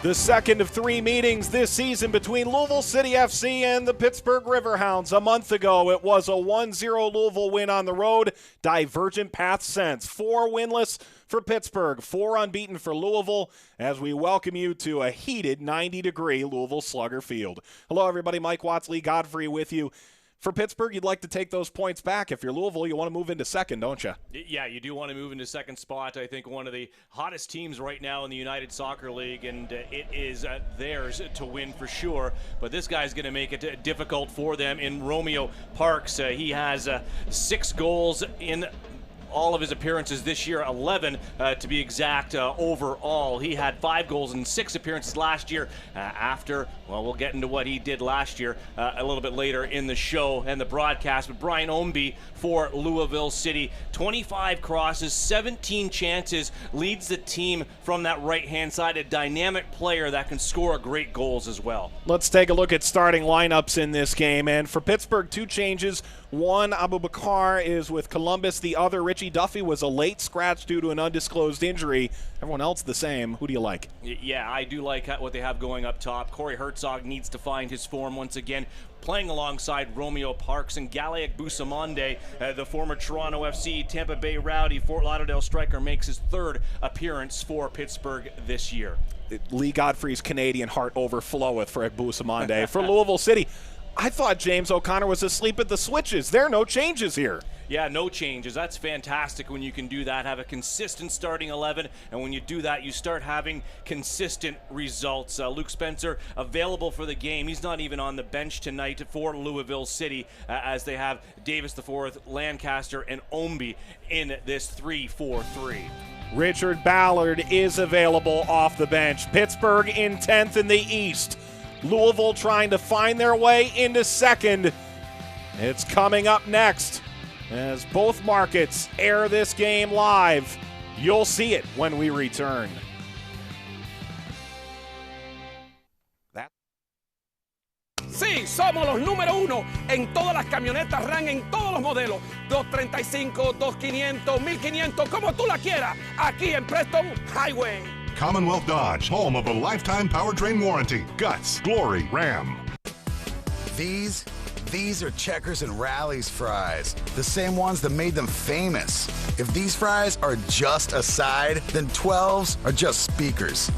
The second of three meetings this season between Louisville City FC and the Pittsburgh Riverhounds. A month ago, it was a 1-0 Louisville win on the road. Divergent paths since. 4 winless for Pittsburgh, 4 unbeaten for Louisville, as we welcome you to a heated 90-degree Louisville Slugger Field. Hello, everybody. Mike Watts, Lee Godfrey with you. For Pittsburgh, you'd like to take those points back. If you're Louisville, you want to move into second, don't you? Yeah, you do want to move into second spot. I think one of the hottest teams right now in the United Soccer League, and it is theirs to win for sure. But this guy's going to make it difficult for them in Romeo Parks. He has 6 goals in all of his appearances this year, 11 to be exact overall. He had 5 goals in 6 appearances last year well, we'll get into what he did last year a little bit later in the show and the broadcast. But Brian Ownby for Louisville City, 25 crosses, 17 chances, leads the team from that right-hand side, a dynamic player that can score great goals as well. Let's take a look at starting lineups in this game. And for Pittsburgh, 2 changes. One, Abu Bakar is with Columbus. The other, Richie Duffy, was a late scratch due to an undisclosed injury. Everyone else the same. Who do you like? Yeah, I do like what they have going up top. Corey Herzog needs to find his form once again, playing alongside Romeo Parks and Gallaic Busamonde, the former Toronto FC, Tampa Bay Rowdy, Fort Lauderdale striker, makes his 3rd appearance for Pittsburgh this year. Lee Godfrey's Canadian heart overfloweth for Busamonde. For Louisville City, I thought James O'Connor was asleep at the switches. There are no changes here. Yeah, no changes. That's fantastic when you can do that, have a consistent starting 11, and when you do that, you start having consistent results. Luke Spencer available for the game. He's not even on the bench tonight for Louisville City, as they have Davis IV, Lancaster, and Ownby in this 3-4-3. Richard Ballard is available off the bench. Pittsburgh in 10th in the East. Louisville trying to find their way into second. It's coming up next as both markets air this game live. You'll see it when we return. Sí, somos los número 1 en todas las camionetas RAM, en todos los modelos. 235, 2500, 1500, como tú la quieras. Aquí en Preston Highway. Commonwealth Dodge, home of a lifetime powertrain warranty. Guts, Glory, Ram. These are Checkers and Rally's fries, the same ones that made them famous. If these fries are just a side, then 12s are just speakers.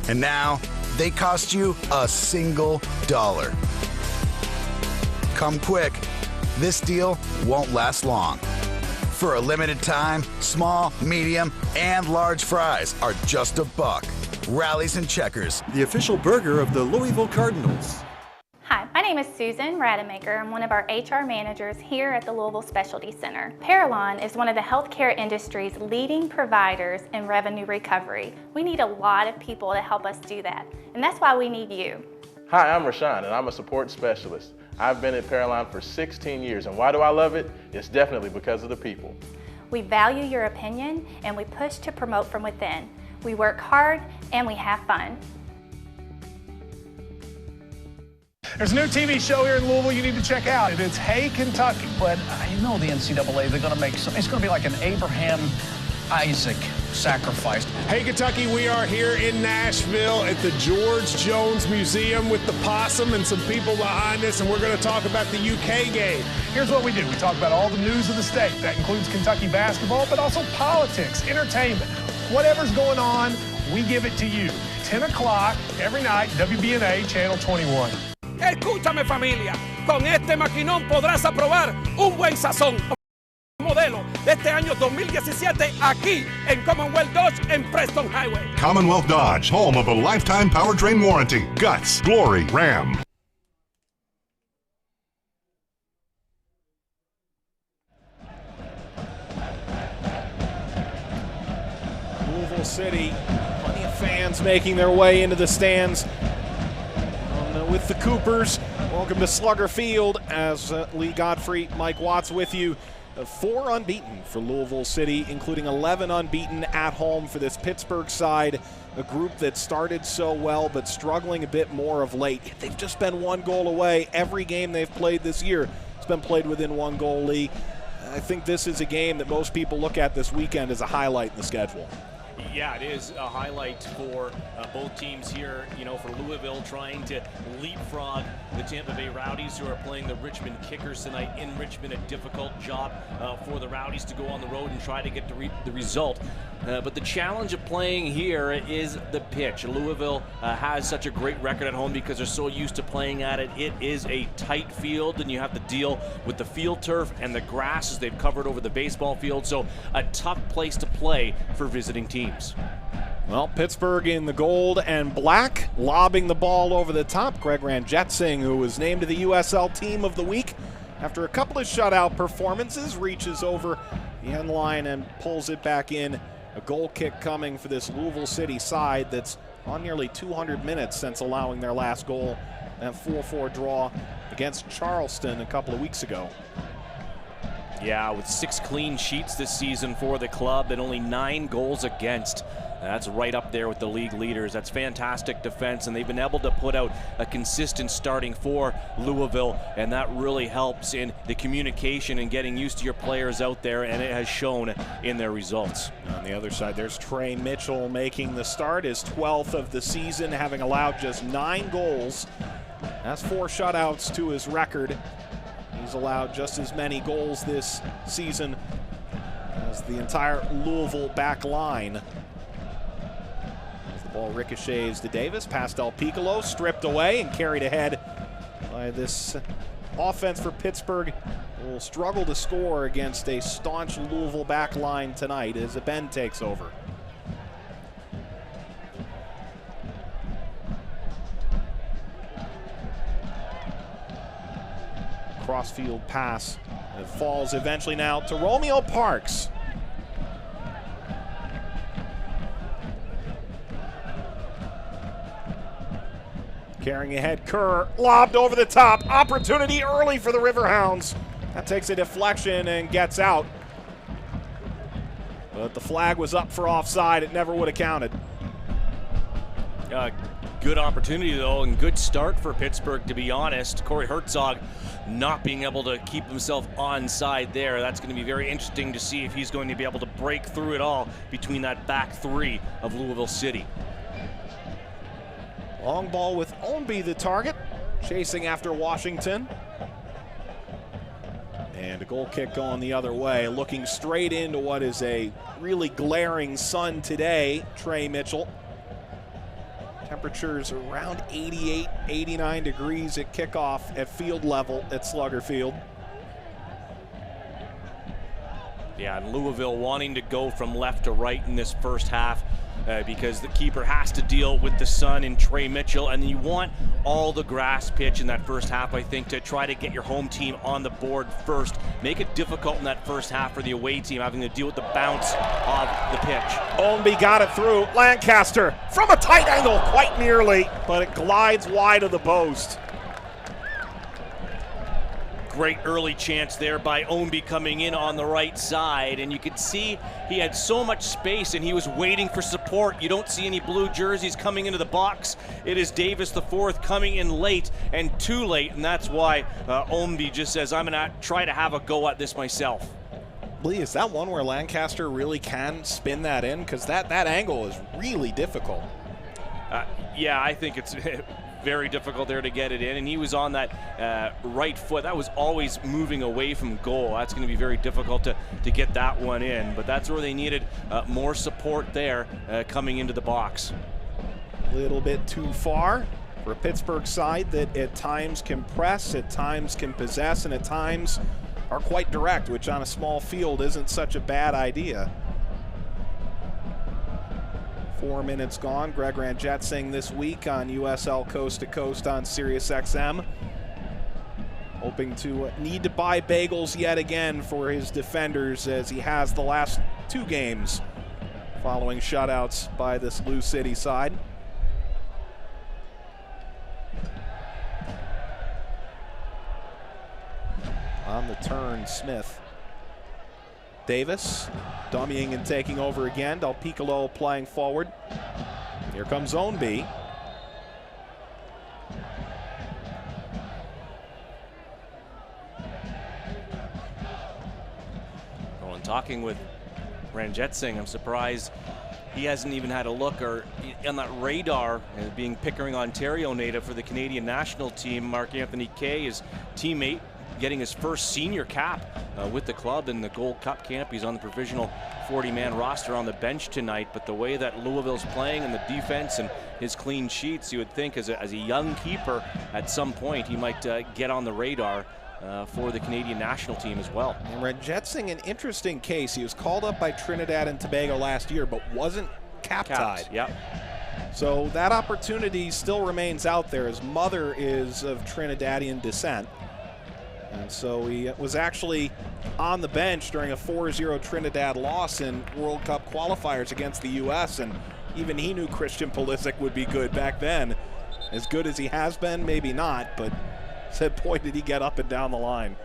And now, they cost you a single $1. Come quick, this deal won't last long. For a limited time, small, medium, and large fries are just $1. Rallies and Checkers, the official burger of the Louisville Cardinals. Hi, my name is Susan Rademacher. I'm one of our HR managers here at the Louisville Specialty Center. Parallon is one of the healthcare industry's leading providers in revenue recovery. We need a lot of people to help us do that, and that's why we need you. Hi, I'm Rashawn, and I'm a support specialist. I've been at Parallon for 16 years, and why do I love it? It's definitely because of the people. We value your opinion, and we push to promote from within. We work hard, and we have fun. There's a new TV show here in Louisville you need to check out, and it's Hey Kentucky. But you know the NCAA, they're going to make something. It's going to be like an Abraham-Isaac sacrifice. Hey Kentucky, we are here in Nashville at the George Jones Museum with the possum and some people behind us, and we're going to talk about the UK game. Here's what we do. We talk about all the news of the state. That includes Kentucky basketball, but also politics, entertainment. Whatever's going on, we give it to you. 10 o'clock every night, WBNA, Channel 21. Escúchame, familia, con este maquinón podrás aprobar un buen sazón. Modelo de este año 2017 aquí en Commonwealth Dodge en Preston Highway. Commonwealth Dodge, home of a lifetime powertrain warranty. Guts, Glory, Ram. Louisville City, plenty of fans making their way into the stands. With the Coopers, welcome to Slugger Field. As Lee Godfrey, Mike Watts with you. 4 unbeaten for Louisville City, including 11 unbeaten at home for this Pittsburgh side, a group that started so well but struggling a bit more of late. They've just been 1 goal away. Every game they've played this year has been played within 1 goal, Lee. I think this is a game that most people look at this weekend as a highlight in the schedule. Yeah, it is a highlight for both teams here. You know, for Louisville trying to leapfrog the Tampa Bay Rowdies, who are playing the Richmond Kickers tonight in Richmond. A difficult job for the Rowdies to go on the road and try to get the result. But the challenge of playing here is the pitch. Louisville has such a great record at home because they're so used to playing at it. It is a tight field, and you have to deal with the field turf and the grass as they've covered over the baseball field. So a tough place to play for visiting teams. Well, Pittsburgh in the gold and black, lobbing the ball over the top. Greg Ranjetsingh, who was named to the USL Team of the Week after a couple of shutout performances, reaches over the end line and pulls it back in. A goal kick coming for this Louisville City side that's on nearly 200 minutes since allowing their last goal, that 4-4 draw against Charleston a couple of weeks ago. Yeah, with 6 clean sheets this season for the club and only 9 goals against. That's right up there with the league leaders. That's fantastic defense, and they've been able to put out a consistent starting for Louisville, and that really helps in the communication and getting used to your players out there, and it has shown in their results. On the other side, there's Trey Mitchell making the start, his 12th of the season, having allowed just 9 goals. That's 4 shutouts to his record. He's allowed just as many goals this season as the entire Louisville back line. As the ball ricochets to Davis, past El Piccolo, stripped away and carried ahead by this offense for Pittsburgh. Will struggle to score against a staunch Louisville back line tonight as Ben takes over. Crossfield pass. It falls eventually now to Romeo Parks. Carrying ahead, Kerr, lobbed over the top. Opportunity early for the Riverhounds. That takes a deflection and gets out. But the flag was up for offside. It never would have counted. Good opportunity, though, and good start for Pittsburgh, to be honest. Corey Herzog not being able to keep himself onside there. That's going to be very interesting to see if he's going to be able to break through it all between that back 3 of Louisville City. Long ball with Ownby the target, chasing after Washington. And a goal kick going the other way, looking straight into what is a really glaring sun today, Trey Mitchell. Temperatures around 88, 89 degrees at kickoff at field level at Slugger Field. Yeah, and Louisville wanting to go from left to right in this first half because the keeper has to deal with the sun in Trey Mitchell, and you want all the grass pitch in that first half, I think, to try to get your home team on the board first. Make it difficult in that first half for the away team, having to deal with the bounce of the pitch. Ownby got it through. Lancaster from a tight angle, quite nearly, but it glides wide of the post. Great early chance there by Ownby coming in on the right side, and you could see he had so much space and he was waiting for support. You don't see any blue jerseys coming into the box. It is Davis the 4th coming in late and too late, and that's why Ownby just says, I'm gonna try to have a go at this myself. Lee, is that one where Lancaster really can spin that in? Because that angle is really difficult. Yeah, I think it's very difficult there to get it in, and he was on that right foot. That was always moving away from goal. That's going to be very difficult to get that one in, but that's where they needed more support there coming into the box. A little bit too far for a Pittsburgh side that at times can press, at times can possess, and at times are quite direct, which on a small field isn't such a bad idea. 4 minutes gone. Greg Ranjetsingh this week on USL Coast to Coast on SiriusXM. Hoping to need to buy bagels yet again for his defenders, as he has the last 2 games following shutouts by this Lou City side. On the turn, Smith. Davis dummying and taking over again. Del Piccolo playing forward. Here comes Ownby. Well, in talking with Ranjetsingh, I'm surprised he hasn't even had a look or on that radar, being Pickering, Ontario native for the Canadian national team. Mark-Anthony Kay, his teammate, getting his first senior cap with the club in the Gold Cup camp. He's on the provisional 40-man roster on the bench tonight, but the way that Louisville's playing and the defense and his clean sheets, you would think as a young keeper at some point he might get on the radar for the Canadian national team as well. And Red Jetsing, an interesting case. He was called up by Trinidad and Tobago last year, but wasn't cap-tied. Yep. So that opportunity still remains out there. His mother is of Trinidadian descent. And so he was actually on the bench during a 4-0 Trinidad loss in World Cup qualifiers against the U.S., and even he knew Christian Pulisic would be good back then. As good as he has been, maybe not, but said, boy, did he get up and down the line.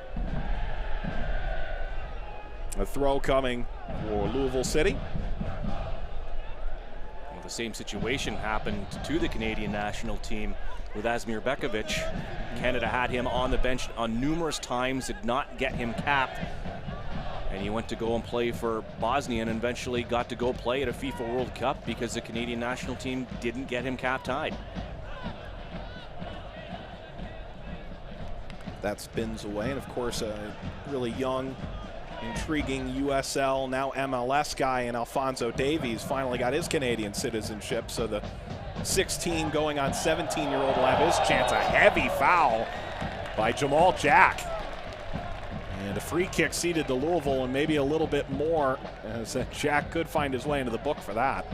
A throw coming for Louisville City. Well, the same situation happened to the Canadian national team with Asmir Bekovic. Canada had him on the bench on numerous times, did not get him capped. And he went to go and play for Bosnia and eventually got to go play at a FIFA World Cup because the Canadian national team didn't get him cap-tied. That spins away, and of course a really young, intriguing USL, now MLS guy in Alphonso Davies finally got his Canadian citizenship, so the 16 going on 17-year-old will have his chance. A heavy foul by Jamal Jack. And a free kick ceded to Louisville, and maybe a little bit more, as Jack could find his way into the book for that.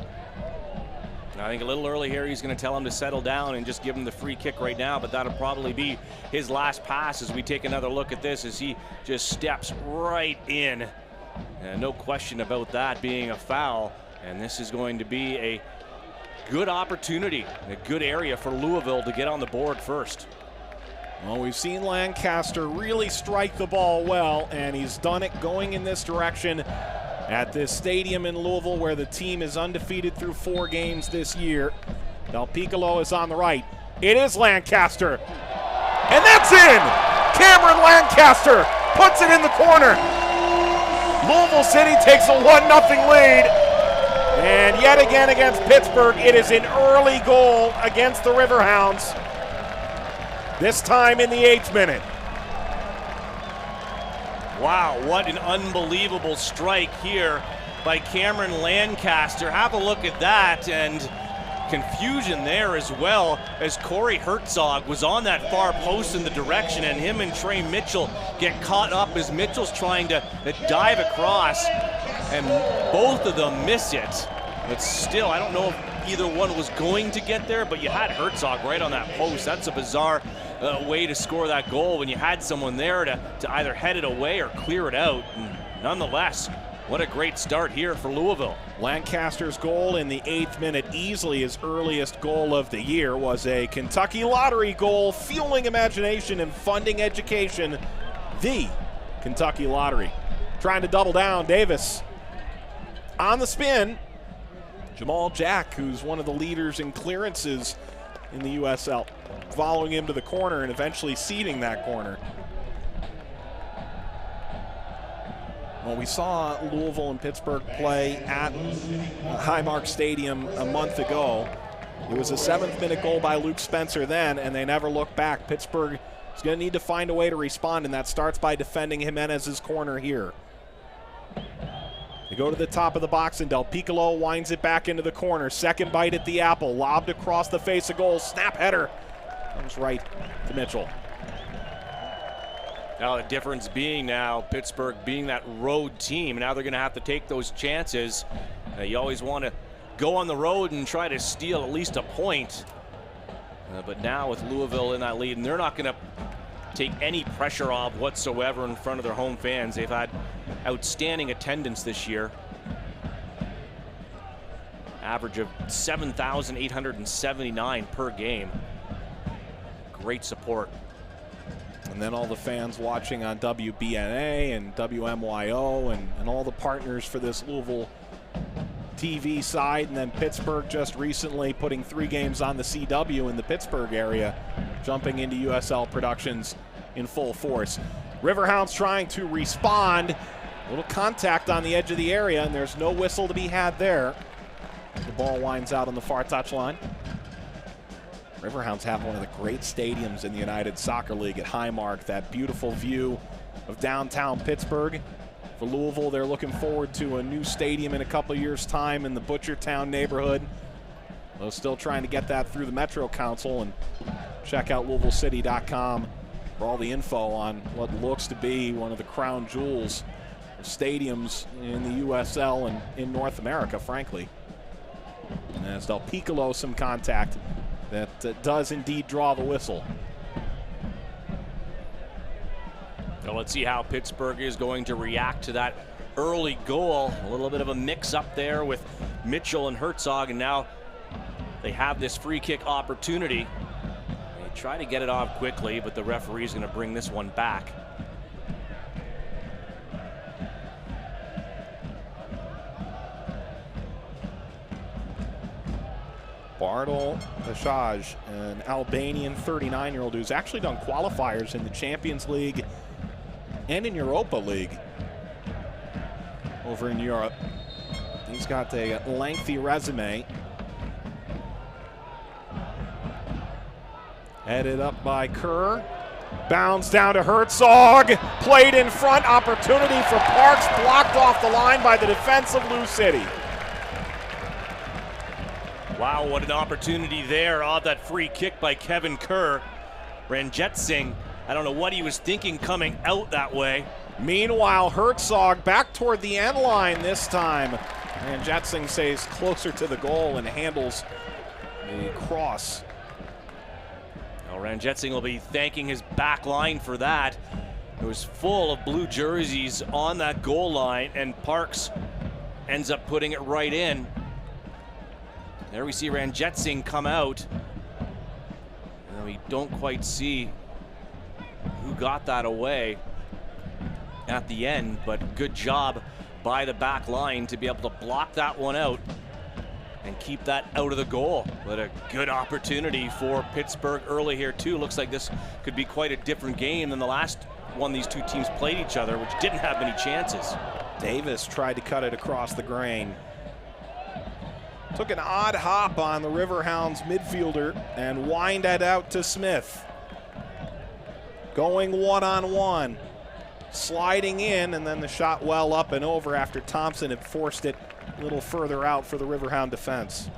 I think a little early here he's going to tell him to settle down and just give him the free kick right now, but that'll probably be his last pass as we take another look at this as he just steps right in. And no question about that being a foul, and this is going to be a good opportunity, a good area for Louisville to get on the board first. Well, we've seen Lancaster really strike the ball well, and he's done it going in this direction at this stadium in Louisville where the team is undefeated through 4 games this year. Del Piccolo is on the right. It is Lancaster. And that's in! Cameron Lancaster puts it in the corner. Louisville City takes a 1-0 lead. And yet again against Pittsburgh, it is an early goal against the Riverhounds. This time in the 8th minute. Wow, what an unbelievable strike here by Cameron Lancaster. Have a look at that, and confusion there as well as Corey Herzog was on that far post in the direction, and him and Trey Mitchell get caught up as Mitchell's trying to dive across, and both of them miss it. But still, I don't know if either one was going to get there, but you had Herzog right on that post. That's a bizarre way to score that goal when you had someone there to either head it away or clear it out. And nonetheless, what a great start here for Louisville. Lancaster's goal in the 8th minute, easily his earliest goal of the year, was a Kentucky Lottery goal, fueling imagination and funding education. The Kentucky Lottery. Trying to double down, Davis on the spin. Jamal Jack, who's one of the leaders in clearances in the USL, following him to the corner and eventually ceding that corner. Well, we saw Louisville and Pittsburgh play at Highmark Stadium a month ago. It was a 7th minute goal by Luke Spencer then, and they never looked back. Pittsburgh is going to need to find a way to respond, and that starts by defending Jimenez's corner here. They go to the top of the box, and Del Piccolo winds it back into the corner. Second bite at the apple, lobbed across the face of goal. Snap header comes right to Mitchell. Now the difference being now Pittsburgh being that road team, now they're going to have to take those chances. You always want to go on the road and try to steal at least a point. But now with Louisville in that lead, and they're not going to take any pressure off whatsoever in front of their home fans. They've had outstanding attendance this year. Average of 7,879 per game. Great support. And then all the fans watching on WBNA and WMYO and all the partners for this Louisville TV side, and then Pittsburgh just recently putting 3 games on the CW in the Pittsburgh area, jumping into USL productions in full force. Riverhounds trying to respond. A little contact on the edge of the area, and there's no whistle to be had there. The ball winds out on the far touchline. Riverhounds have one of the great stadiums in the United Soccer League at Highmark. That beautiful view of downtown Pittsburgh. For Louisville, they're looking forward to a new stadium in a couple years' time in the Butchertown neighborhood. They're still trying to get that through the Metro Council, and check out LouisvilleCity.com for all the info on what looks to be one of the crown jewels of stadiums in the USL and in North America, frankly. And as Del Piccolo, some contact that does indeed draw the whistle. So let's see how Pittsburgh is going to react to that early goal. A little bit of a mix-up there with Mitchell and Herzog, and now they have this free kick opportunity. They try to get it off quickly, but the referee is going to bring this one back. Bartel Bashaj, an Albanian 39-year-old who's actually done qualifiers in the Champions League and in Europa League over in Europe. He's got a lengthy resume. Headed up by Kerr. Bounds down to Herzog. Played in front. Opportunity for Parks. Blocked off the line by the defense of Lou City. Wow, what an opportunity there off that free kick by Kevin Kerr. Ranjitsingh, I don't know what he was thinking coming out that way. Meanwhile, Herzog back toward the end line this time. Ranjitsingh stays closer to the goal and handles the cross. Well, Ranjitsingh will be thanking his back line for that. It was full of blue jerseys on that goal line, and Parks ends up putting it right in. There we see Ranjitsingh come out. And we don't quite see who got that away at the end, but good job by the back line to be able to block that one out and keep that out of the goal. But a good opportunity for Pittsburgh early here too. Looks like this could be quite a different game than the last one these two teams played each other, which didn't have many chances. Davis tried to cut it across the grain. Took an odd hop on the Riverhounds midfielder and winded out to Smith. Going one-on-one. Sliding in, and then the shot well up and over after Thompson had forced it a little further out for the Riverhound defense.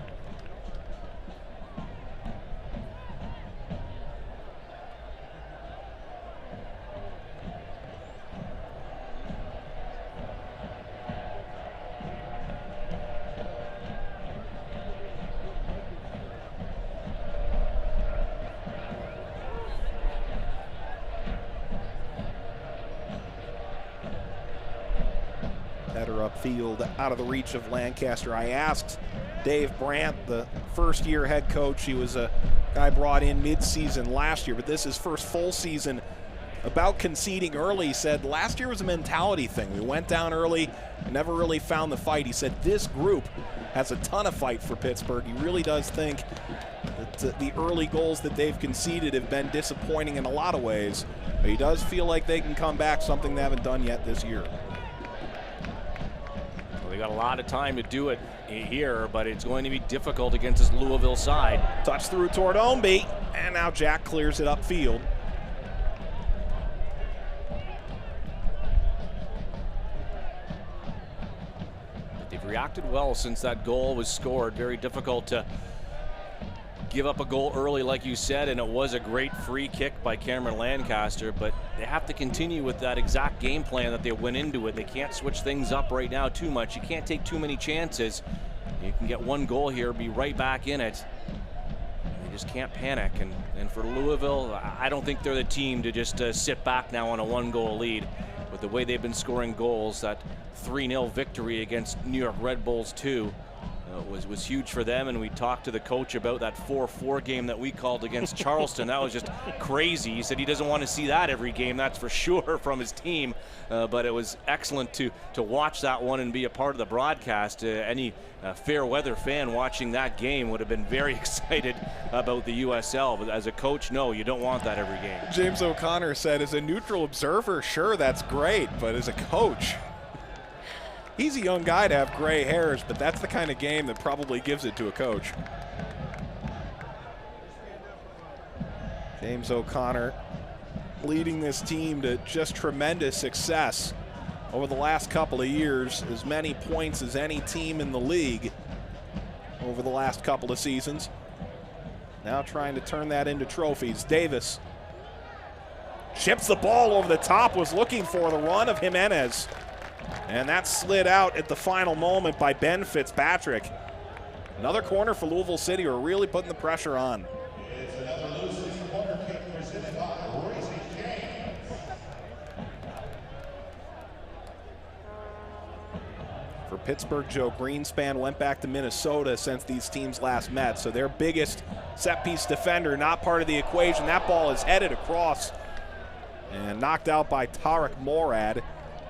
Upfield out of the reach of Lancaster. I asked Dave Brandt, the first-year head coach. He was a guy brought in mid-season last year, but this is first full season, about conceding early. He said last year was a mentality thing. We went down early, never really found the fight. He said this group has a ton of fight for Pittsburgh. He really does think that the early goals that they've conceded have been disappointing in a lot of ways, but he does feel like they can come back, something they haven't done yet this year. They got a lot of time to do it here, but it's going to be difficult against this Louisville side. Touch through toward Omby, and now Jack clears it upfield. They've reacted well since that goal was scored. Very difficult to give up a goal early, like you said, and it was a great free kick by Cameron Lancaster, but they have to continue with that exact game plan that they went into it. They can't switch things up right now too much. You can't take too many chances. You can get one goal here, be right back in it. They just can't panic, and for Louisville, I don't think they're the team to just sit back now on a one-goal lead. With the way they've been scoring goals, that 3-0 victory against New York Red Bulls 2 was huge for them, and we talked to the coach about that 4-4 game that we called against Charleston. That was just crazy. He said he doesn't want to see that every game, that's for sure, from his team. But it was excellent to watch that one and be a part of the broadcast. Any fair weather fan watching that game would have been very excited about the USL. But as a coach, no, you don't want that every game. James O'Connor said, as a neutral observer, sure, that's great, but as a coach, He's a young guy to have gray hairs, but that's the kind of game that probably gives it to a coach. James O'Connor leading this team to just tremendous success over the last couple of years, as many points as any team in the league over the last couple of seasons. Now trying to turn that into trophies. Davis chips the ball over the top, was looking for the run of Jimenez. And that slid out at the final moment by Ben Fitzpatrick. Another corner for Louisville City, who are really putting the pressure on. For Pittsburgh, Joe Greenspan went back to Minnesota since these teams last met, so their biggest set-piece defender not part of the equation. That ball is headed across and knocked out by Tarek Morad.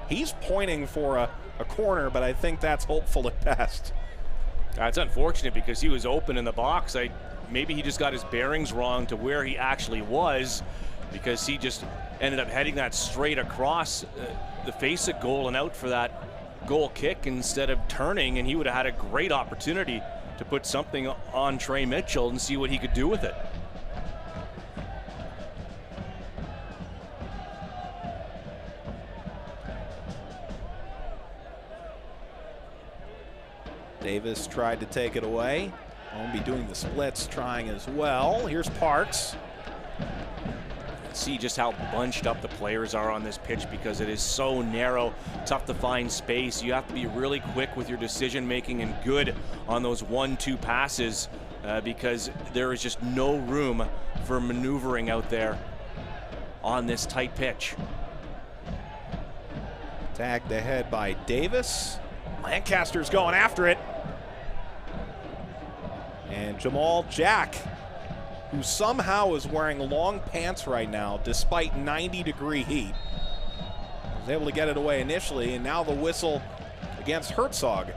He's pointing for a corner, but I think that's hopeful at best. That's unfortunate because he was open in the box. Maybe he just got his bearings wrong to where he actually was, because he just ended up heading that straight across the face of goal and out for that goal kick instead of turning, and he would have had a great opportunity to put something on Trey Mitchell and see what he could do with it. Davis tried to take it away. Ownby doing the splits, trying as well. Here's Parks. See just how bunched up the players are on this pitch because it is so narrow, tough to find space. You have to be really quick with your decision making and good on those 1-2 passes because there is just no room for maneuvering out there on this tight pitch. Tagged ahead by Davis. Lancaster's going after it. And Jamal Jack, who somehow is wearing long pants right now despite 90-degree heat, was able to get it away initially, and now the whistle against Herzog.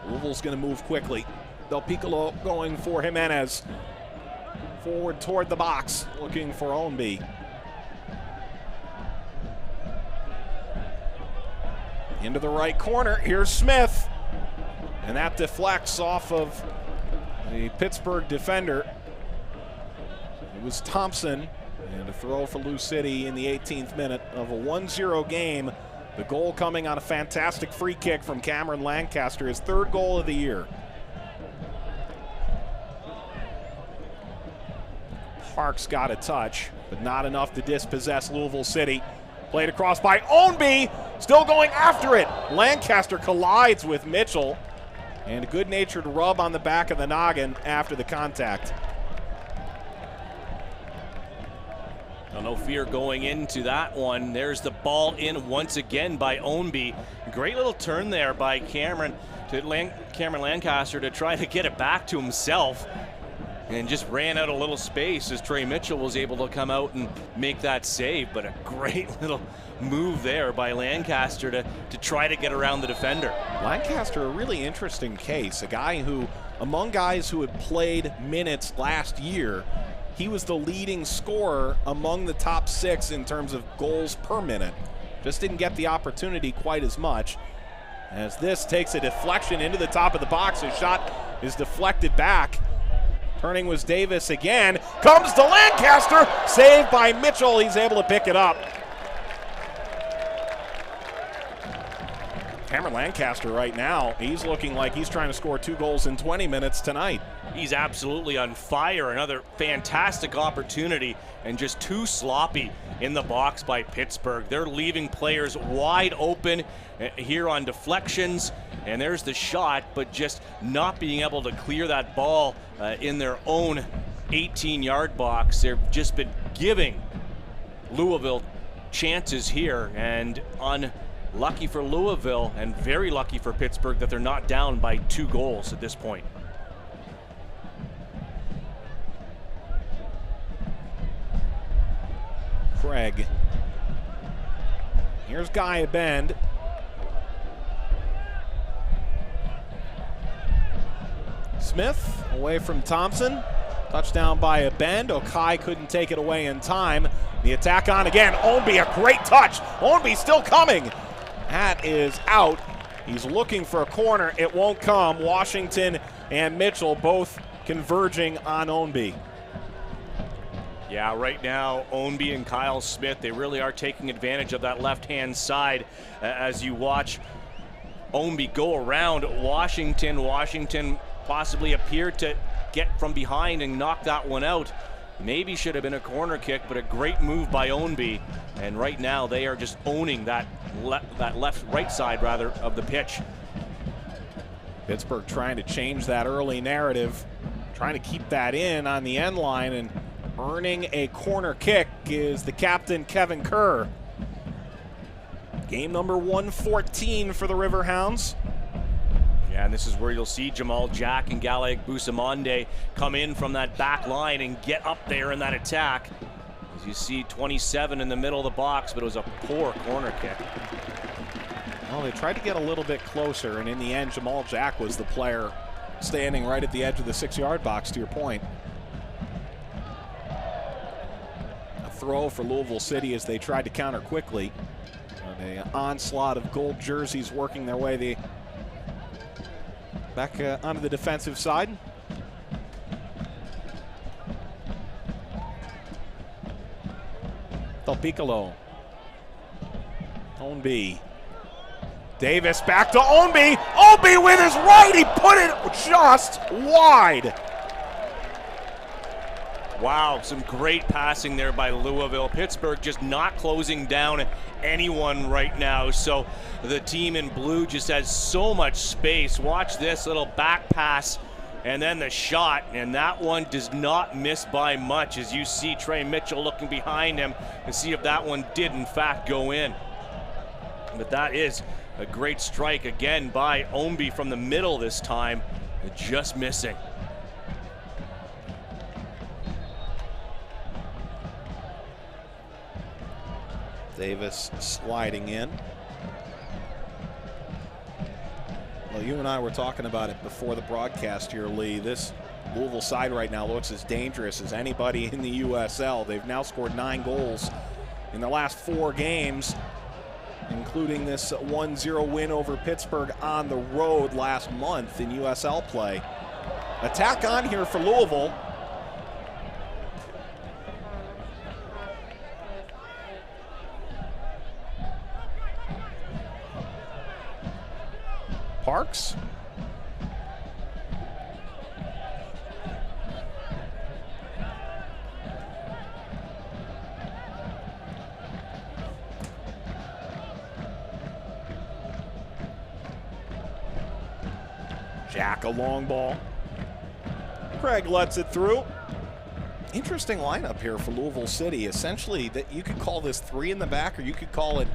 Louisville's going to move quickly. Del Piccolo going for Jimenez. Forward toward the box, looking for Ownby. Into the right corner, here's Smith. And that deflects off of the Pittsburgh defender. It was Thompson, and a throw for Lou City in the 18th minute of a 1-0 game. The goal coming on a fantastic free kick from Cameron Lancaster, his third goal of the year. Parks got a touch, but not enough to dispossess Louisville City. Played across by Ownby, still going after it. Lancaster collides with Mitchell, and a good-natured rub on the back of the noggin after the contact. No fear going into that one. There's the ball in once again by Ownby. Great little turn there by Cameron Lancaster to try to get it back to himself, and just ran out a little space as Trey Mitchell was able to come out and make that save. But a great little move there by Lancaster to try to get around the defender. Lancaster, a really interesting case. A guy who, among guys who had played minutes last year, he was the leading scorer among the top 6 in terms of goals per minute. Just didn't get the opportunity quite as much. As this takes a deflection into the top of the box, his shot is deflected back. Turning was Davis again. Comes to Lancaster. Saved by Mitchell. He's able to pick it up. Cameron Lancaster right now, he's looking like he's trying to score 2 goals in 20 minutes tonight. He's absolutely on fire. Another fantastic opportunity, and just too sloppy in the box by Pittsburgh. They're leaving players wide open here on deflections, and there's the shot, but just not being able to clear that ball in their own 18-yard box. They've just been giving Louisville chances here, and unlucky for Louisville and very lucky for Pittsburgh that they're not down by 2 goals at this point. Craig. Here's Guy Bend. Smith away from Thompson. Touchdown by a bend. Okai couldn't take it away in time. The attack on again. Ownby, a great touch. Ownby still coming. That is out. He's looking for a corner. It won't come. Washington and Mitchell both converging on Ownby. Yeah, right now, Ownby and Kyle Smith, they really are taking advantage of that left-hand side as you watch Ownby go around Washington. Washington possibly appeared to get from behind and knock that one out. Maybe should have been a corner kick, but a great move by Ownby. And right now, they are just owning that right side rather of the pitch. Pittsburgh trying to change that early narrative, trying to keep that in on the end line, and earning a corner kick is the captain, Kevin Kerr. Game number 114 for the Riverhounds. Yeah, and this is where you'll see Jamal Jack and Galeg Busamonde come in from that back line and get up there in that attack. As you see 27 in the middle of the box, but it was a poor corner kick. Well, they tried to get a little bit closer, and in the end, Jamal Jack was the player standing right at the edge of the 6-yard box, to your point. A throw for Louisville City as they tried to counter quickly. An onslaught of gold jerseys working their way back onto the defensive side. Del Piccolo. Ownby. Davis back to Ownby. Ownby with his right. He put it just wide. Wow, some great passing there by Louisville. Pittsburgh just not closing down anyone right now. So the team in blue just has so much space. Watch this little back pass and then the shot. And that one does not miss by much, as you see Trey Mitchell looking behind him to see if that one did in fact go in. But that is a great strike again by Ownby from the middle this time, just missing. Davis sliding in. Well, you and I were talking about it before the broadcast here, Lee. This Louisville side right now looks as dangerous as anybody in the USL. They've now scored 9 goals in their last 4 games, including this 1-0 win over Pittsburgh on the road last month in USL play. Attack on here for Louisville. Parks. Jack, a long ball. Craig lets it through. Interesting lineup here for Louisville City. Essentially, that you could call this 3 in the back, or you could call it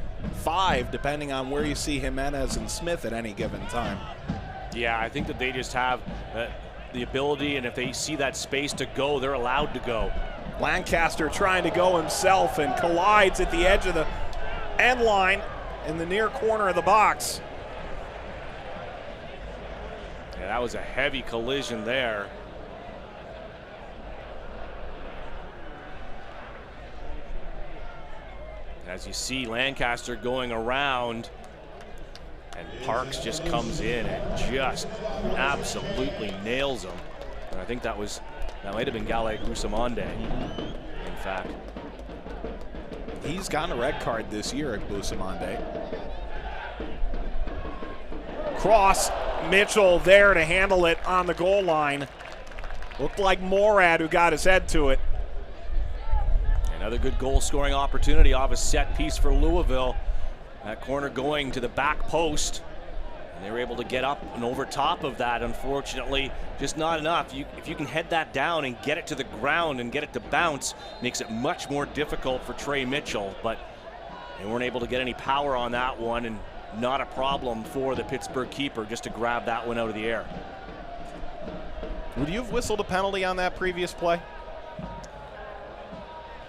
5, depending on where you see Jimenez and Smith at any given time. Yeah, I think that they just have the ability, and if they see that space to go, they're allowed to go. Lancaster trying to go himself and collides at the edge of the end line in the near corner of the box. Yeah, that was a heavy collision there. As you see Lancaster going around, and Parks just comes in and just absolutely nails him. And I think that might have been Galeg Busamonde, in fact. He's gotten a red card this year at Busamonde. Cross, Mitchell there to handle it on the goal line. Looked like Morad who got his head to it. Another good goal-scoring opportunity off a set piece for Louisville. That corner going to the back post. And they were able to get up and over top of that. Unfortunately, just not enough. If you can head that down and get it to the ground and get it to bounce, makes it much more difficult for Trey Mitchell. But they weren't able to get any power on that one, and not a problem for the Pittsburgh keeper just to grab that one out of the air. Would you have whistled a penalty on that previous play?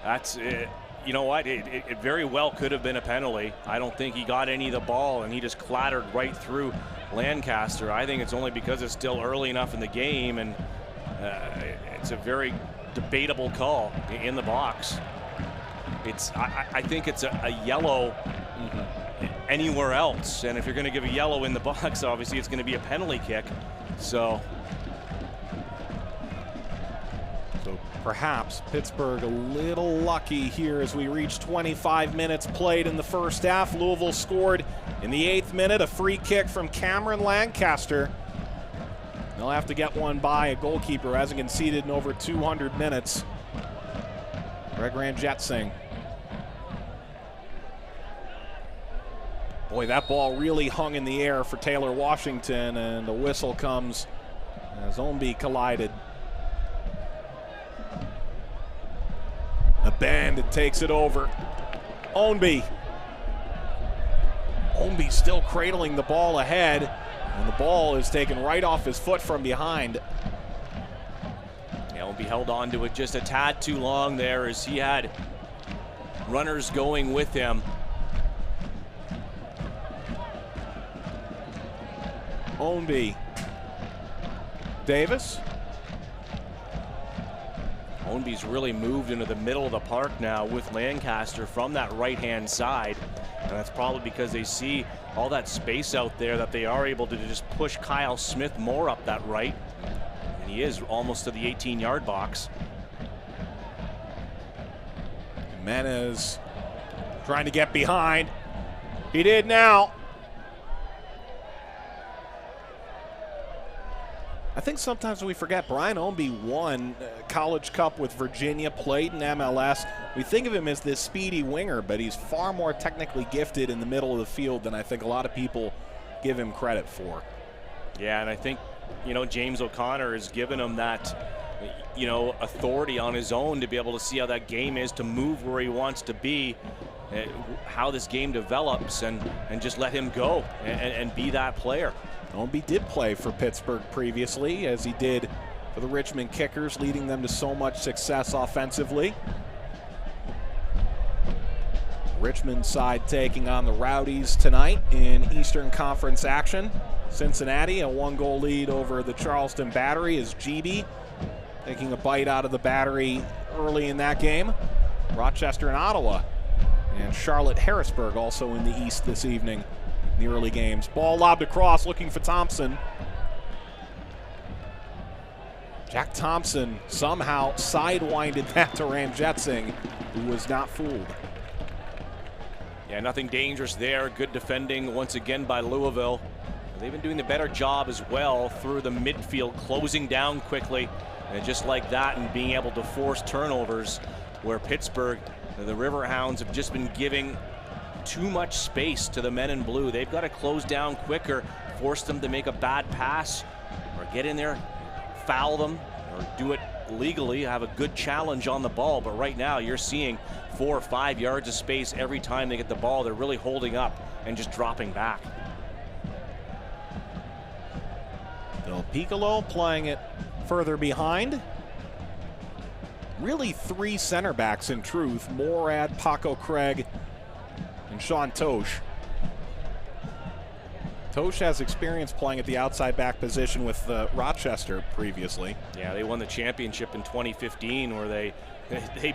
That's it. You know what? It very well could have been a penalty. I don't think he got any of the ball, and he just clattered right through Lancaster. I think it's only because it's still early enough in the game, and it's a very debatable call in the box. I think it's a yellow anywhere else, and if you're going to give a yellow in the box, obviously it's going to be a penalty kick. So perhaps Pittsburgh a little lucky here as we reach 25 minutes played in the first half. Louisville scored in the 8th minute, a free kick from Cameron Lancaster. They'll have to get one by a goalkeeper who hasn't conceded in over 200 minutes. Greg Ranjitsingh. Boy, that ball really hung in the air for Taylor Washington, and the whistle comes as Ownby collided. The Bandit takes it over. Ownby. Ownby still cradling the ball ahead, and the ball is taken right off his foot from behind. Ownby held on to it just a tad too long there as he had runners going with him. Ownby. Davis. Ownby's really moved into the middle of the park now with Lancaster from that right-hand side. And that's probably because they see all that space out there that they are able to just push Kyle Smith more up that right. And he is almost to the 18-yard box. Jimenez trying to get behind. He did now. I think sometimes we forget Brian Ownby won College Cup with Virginia, played in MLS. We think of him as this speedy winger, but he's far more technically gifted in the middle of the field than I think a lot of people give him credit for. Yeah, and I think, James O'Connor has given him that, authority on his own to be able to see how that game is, to move where he wants to be, how this game develops, and just let him go and be that player. Ownby did play for Pittsburgh previously, as he did for the Richmond Kickers, leading them to so much success offensively. Richmond side taking on the Rowdies tonight in Eastern Conference action. Cincinnati, a 1-goal lead over the Charleston Battery, as GB taking a bite out of the Battery early in that game. Rochester and Ottawa, and Charlotte Harrisburg also in the East this evening. The early games. Ball lobbed across, looking for Thompson. Jack Thompson somehow sidewinded that to Ranjitsingh, who was not fooled. Yeah, nothing dangerous there. Good defending once again by Louisville. They've been doing a better job as well through the midfield, closing down quickly, and just like that, and being able to force turnovers, where Pittsburgh, the Riverhounds, have just been giving too much space to the men in blue. They've got to close down quicker, force them to make a bad pass, or get in there, foul them, or do it legally, have a good challenge on the ball. But right now you're seeing 4 or 5 yards of space every time they get the ball. They're really holding up and just dropping back. Del Piccolo playing it further behind. Really 3 center backs in truth: Morad, Paco Craig, and Sean Tosh. Tosh has experience playing at the outside back position with Rochester previously. Yeah, they won the championship in 2015, where they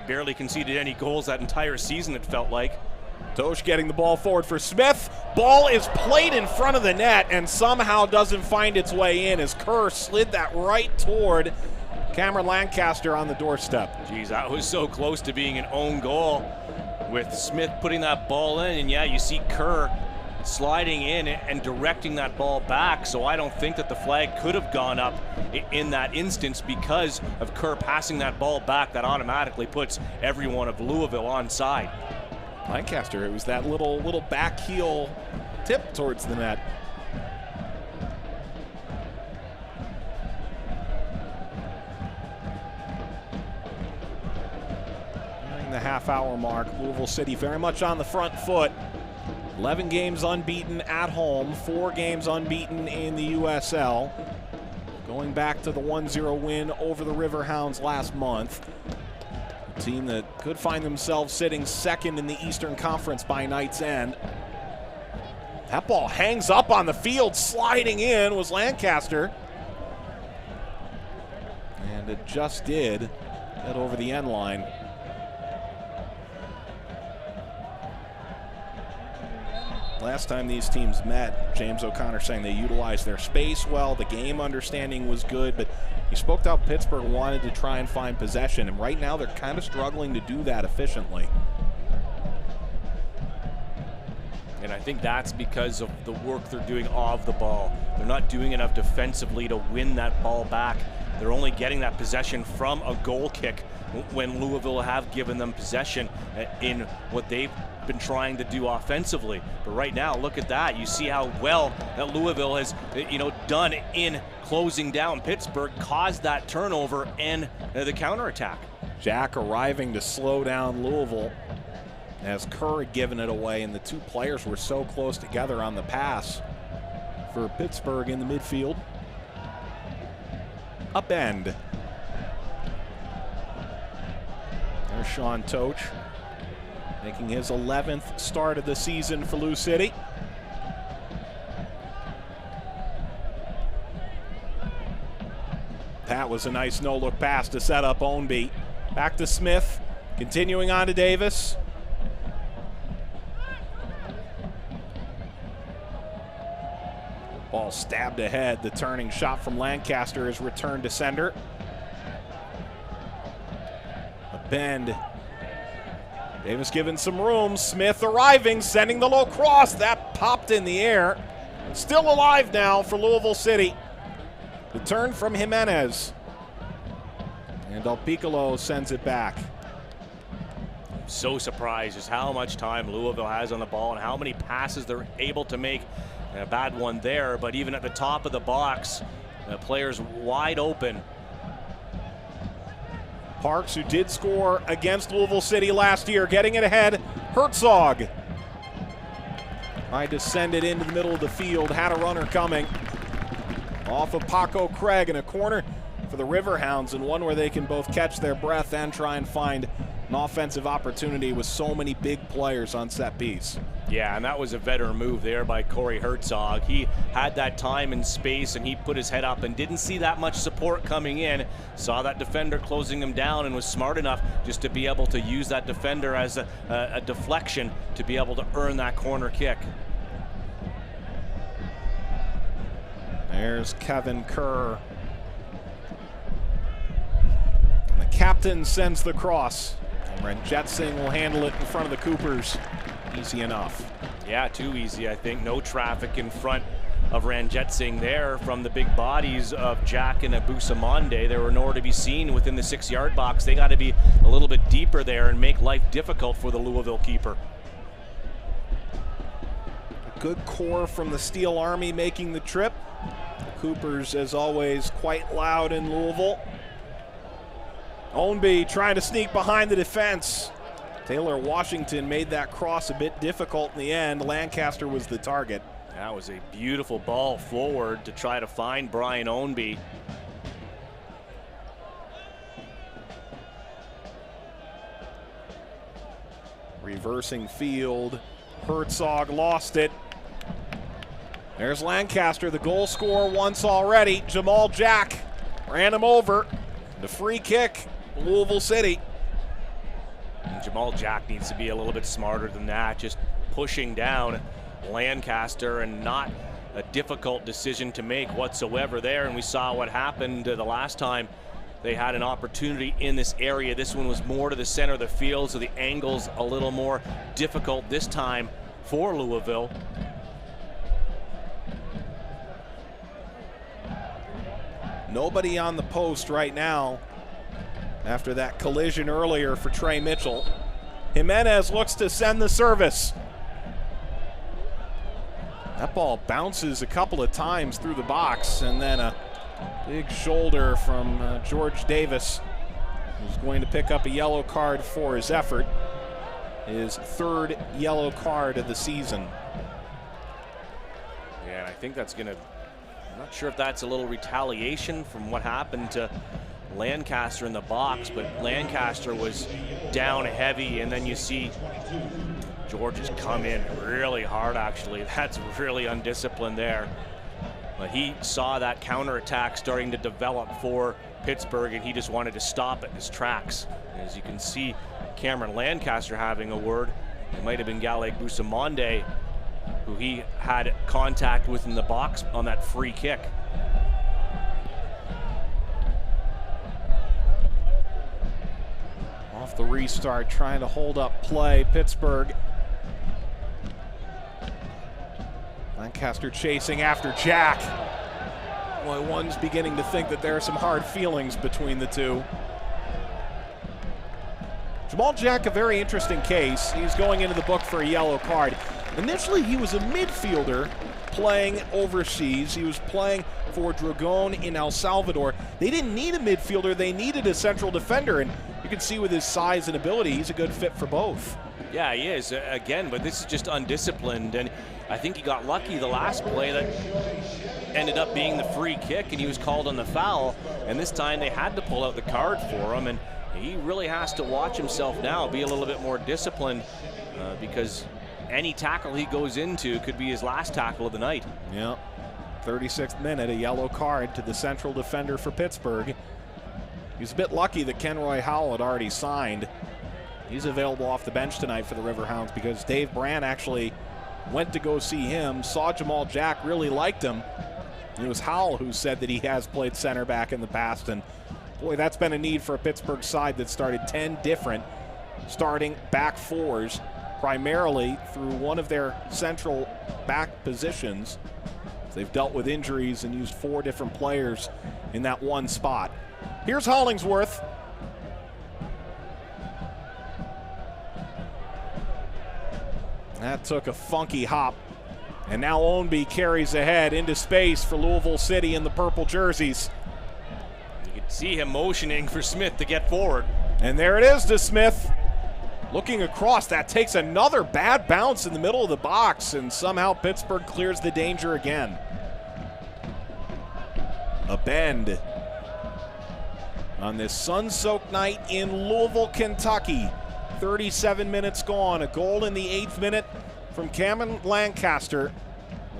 barely conceded any goals that entire season, it felt like. Tosh getting the ball forward for Smith. Ball is played in front of the net and somehow doesn't find its way in, as Kerr slid that right toward Cameron Lancaster on the doorstep. Geez, that was so close to being an own goal, with Smith putting that ball in, and yeah, you see Kerr sliding in and directing that ball back. So I don't think that the flag could have gone up in that instance because of Kerr passing that ball back. That automatically puts everyone of Louisville onside. Lancaster, it was that little back heel tip towards the net. During the half-hour mark, Louisville City very much on the front foot. 11 games unbeaten at home, 4 games unbeaten in the USL. Going back to the 1-0 win over the Riverhounds last month. A team that could find themselves sitting second in the Eastern Conference by night's end. That ball hangs up on the field, sliding in was Lancaster. And it just did get over the end line. Last time these teams met, James O'Connor saying they utilized their space well, the game understanding was good, but he spoke to how Pittsburgh wanted to try and find possession, and right now they're kind of struggling to do that efficiently. And I think that's because of the work they're doing off the ball. They're not doing enough defensively to win that ball back. They're only getting that possession from a goal kick when Louisville have given them possession in what they've been trying to do offensively. But right now, look at that. You see how well that Louisville has, done in closing down Pittsburgh, caused that turnover and the counterattack. Jack arriving to slow down Louisville as Kerr had given it away, and the two players were so close together on the pass for Pittsburgh in the midfield. Upend. There's Sean Toch making his 11th start of the season for Lou City. That was a nice no-look pass to set up Ownby. Back to Smith, continuing on to Davis. Ball stabbed ahead. The turning shot from Lancaster is returned to sender. A bend. Davis given some room. Smith arriving, sending the low cross. That popped in the air. Still alive now for Louisville City. The turn from Jimenez. And Del Piccolo sends it back. So surprised just how much time Louisville has on the ball and how many passes they're able to make. And a bad one there, but even at the top of the box, the players wide open. Parks, who did score against Louisville City last year, getting it ahead. Herzog tried to send it into the middle of the field, had a runner coming. Off of Paco Craig in a corner for the Riverhounds, and one where they can both catch their breath and try and find an offensive opportunity with so many big players on set piece. Yeah, and that was a veteran move there by Corey Herzog. He had that time and space, and he put his head up and didn't see that much support coming in. Saw that defender closing him down and was smart enough just to be able to use that defender as a deflection to be able to earn that corner kick. There's Kevin Kerr. And the captain sends the cross. And Jetsing will handle it in front of the Coopers. Easy enough. Yeah, too easy, I think. No traffic in front of Ranjetsing there from the big bodies of Jack and Abusamonde. They were nowhere to be seen within the 6-yard box. They got to be a little bit deeper there and make life difficult for the Louisville keeper. A good core from the Steel Army making the trip. Coopers, as always, quite loud in Louisville. Ownby trying to sneak behind the defense. Taylor Washington made that cross a bit difficult in the end. Lancaster was the target. That was a beautiful ball forward to try to find Brian Ownby. Reversing field. Herzog lost it. There's Lancaster, the goal scorer once already. Jamal Jack ran him over. The free kick, Louisville City. And Jamal Jack needs to be a little bit smarter than that, just pushing down Lancaster, and not a difficult decision to make whatsoever there. And we saw what happened the last time they had an opportunity in this area. This one was more to the center of the field, so the angle's a little more difficult this time for Louisville. Nobody on the post right now after that collision earlier for Trey Mitchell. Jimenez looks to send the service. That ball bounces a couple of times through the box, and then a big shoulder from George Davis, who's going to pick up a yellow card for his effort. His third yellow card of the season. Yeah, and I think that's going to, I'm not sure if that's a little retaliation from what happened to Lancaster in the box, but Lancaster was down heavy, and then you see George has come in really hard, actually. That's really undisciplined there. But he saw that counterattack starting to develop for Pittsburgh, and he just wanted to stop it in his tracks. As you can see, Cameron Lancaster having a word. It might have been Galeg Busamonde who he had contact with in the box on that free kick. Off the restart, trying to hold up play, Pittsburgh. Lancaster chasing after Jack. Boy, one's beginning to think that there are some hard feelings between the two. Jamal Jack, a very interesting case. He's going into the book for a yellow card. Initially, he was a midfielder playing overseas. He was playing for Dragon in El Salvador. They didn't need a midfielder. They needed a central defender, and you can see with his size and ability, he's a good fit for both. Yeah, he is, again, but this is just undisciplined, and I think he got lucky the last play that ended up being the free kick, and he was called on the foul, and this time they had to pull out the card for him, and he really has to watch himself now, be a little bit more disciplined, because any tackle he goes into could be his last tackle of the night. Yeah, 36th minute, a yellow card to the central defender for Pittsburgh. He's a bit lucky that Kenroy Howell had already signed. He's available off the bench tonight for the Riverhounds because Dave Brand actually went to go see him, saw Jamal Jack, really liked him. It was Howell who said that he has played center back in the past, and boy, that's been a need for a Pittsburgh side that started 10 different starting back fours, primarily through one of their central back positions. They've dealt with injuries and used 4 different players in that one spot. Here's Hollingsworth. That took a funky hop. And now Ownby carries ahead into space for Louisville City in the purple jerseys. You can see him motioning for Smith to get forward. And there it is to Smith. Looking across, that takes another bad bounce in the middle of the box, and somehow Pittsburgh clears the danger again. A bend on this sun-soaked night in Louisville, Kentucky. 37 minutes gone, a goal in the 8th minute from Cameron Lancaster.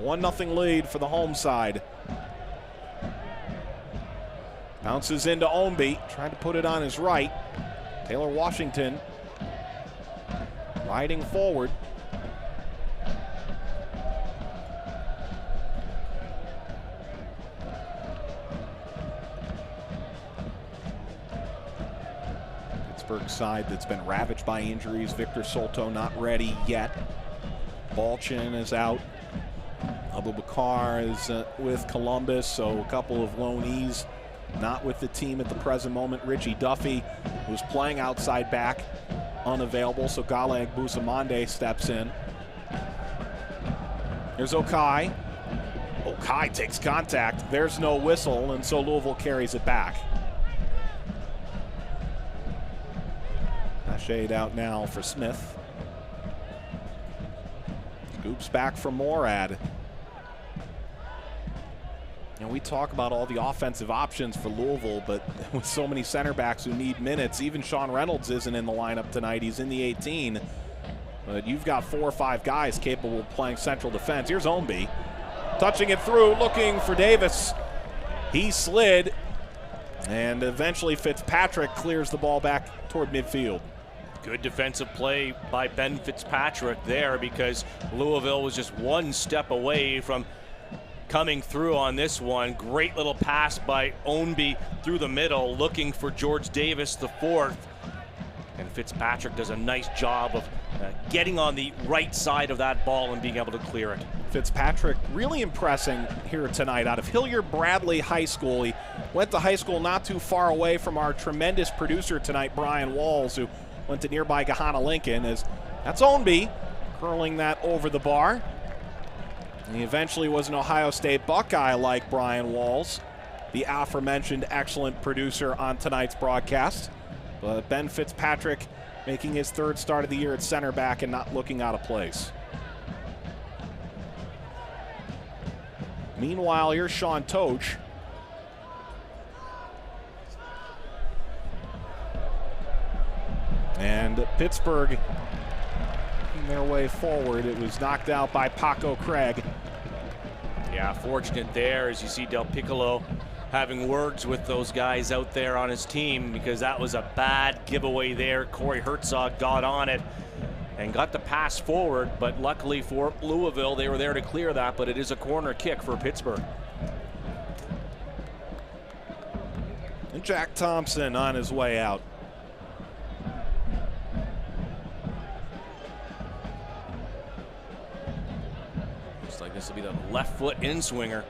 1-0 lead for the home side. Bounces into Ownby, trying to put it on his right. Taylor Washington riding forward. Pittsburgh side that's been ravaged by injuries. Victor Solto not ready yet. Balchin is out. Abubakar is with Columbus, so a couple of loanees not with the team at the present moment. Richie Duffy, who's playing outside back, unavailable, so Galeg Busamonde steps in. Here's Okai. Okai takes contact. There's no whistle, and so Louisville carries it back. Shade out now for Smith. Scoops back for Morad. And we talk about all the offensive options for Louisville, but with so many center backs who need minutes, even Sean Reynolds isn't in the lineup tonight. He's in the 18. But you've got 4 or 5 guys capable of playing central defense. Here's Ownby. Touching it through, looking for Davis. He slid, and eventually Fitzpatrick clears the ball back toward midfield. Good defensive play by Ben Fitzpatrick there, because Louisville was just one step away from coming through on this one. Great little pass by Ownby through the middle, looking for George Davis, the 4th. And Fitzpatrick does a nice job of getting on the right side of that ball and being able to clear it. Fitzpatrick really impressing here tonight out of Hilliard Bradley High School. He went to high school not too far away from our tremendous producer tonight, Brian Walls, who went to nearby Gahanna Lincoln. As that's Ownby curling that over the bar. And he eventually was an Ohio State Buckeye like Brian Walls, the aforementioned excellent producer on tonight's broadcast. But Ben Fitzpatrick making his 3rd start of the year at center back and not looking out of place. Meanwhile, here's Sean Toach. And Pittsburgh making their way forward. It was knocked out by Paco Craig. Yeah, fortunate there as you see Del Piccolo having words with those guys out there on his team, because that was a bad giveaway there. Corey Herzog got on it and got the pass forward, but luckily for Louisville, they were there to clear that, but it is a corner kick for Pittsburgh. And Jack Thompson on his way out. Looks like this will be the left foot in swinger.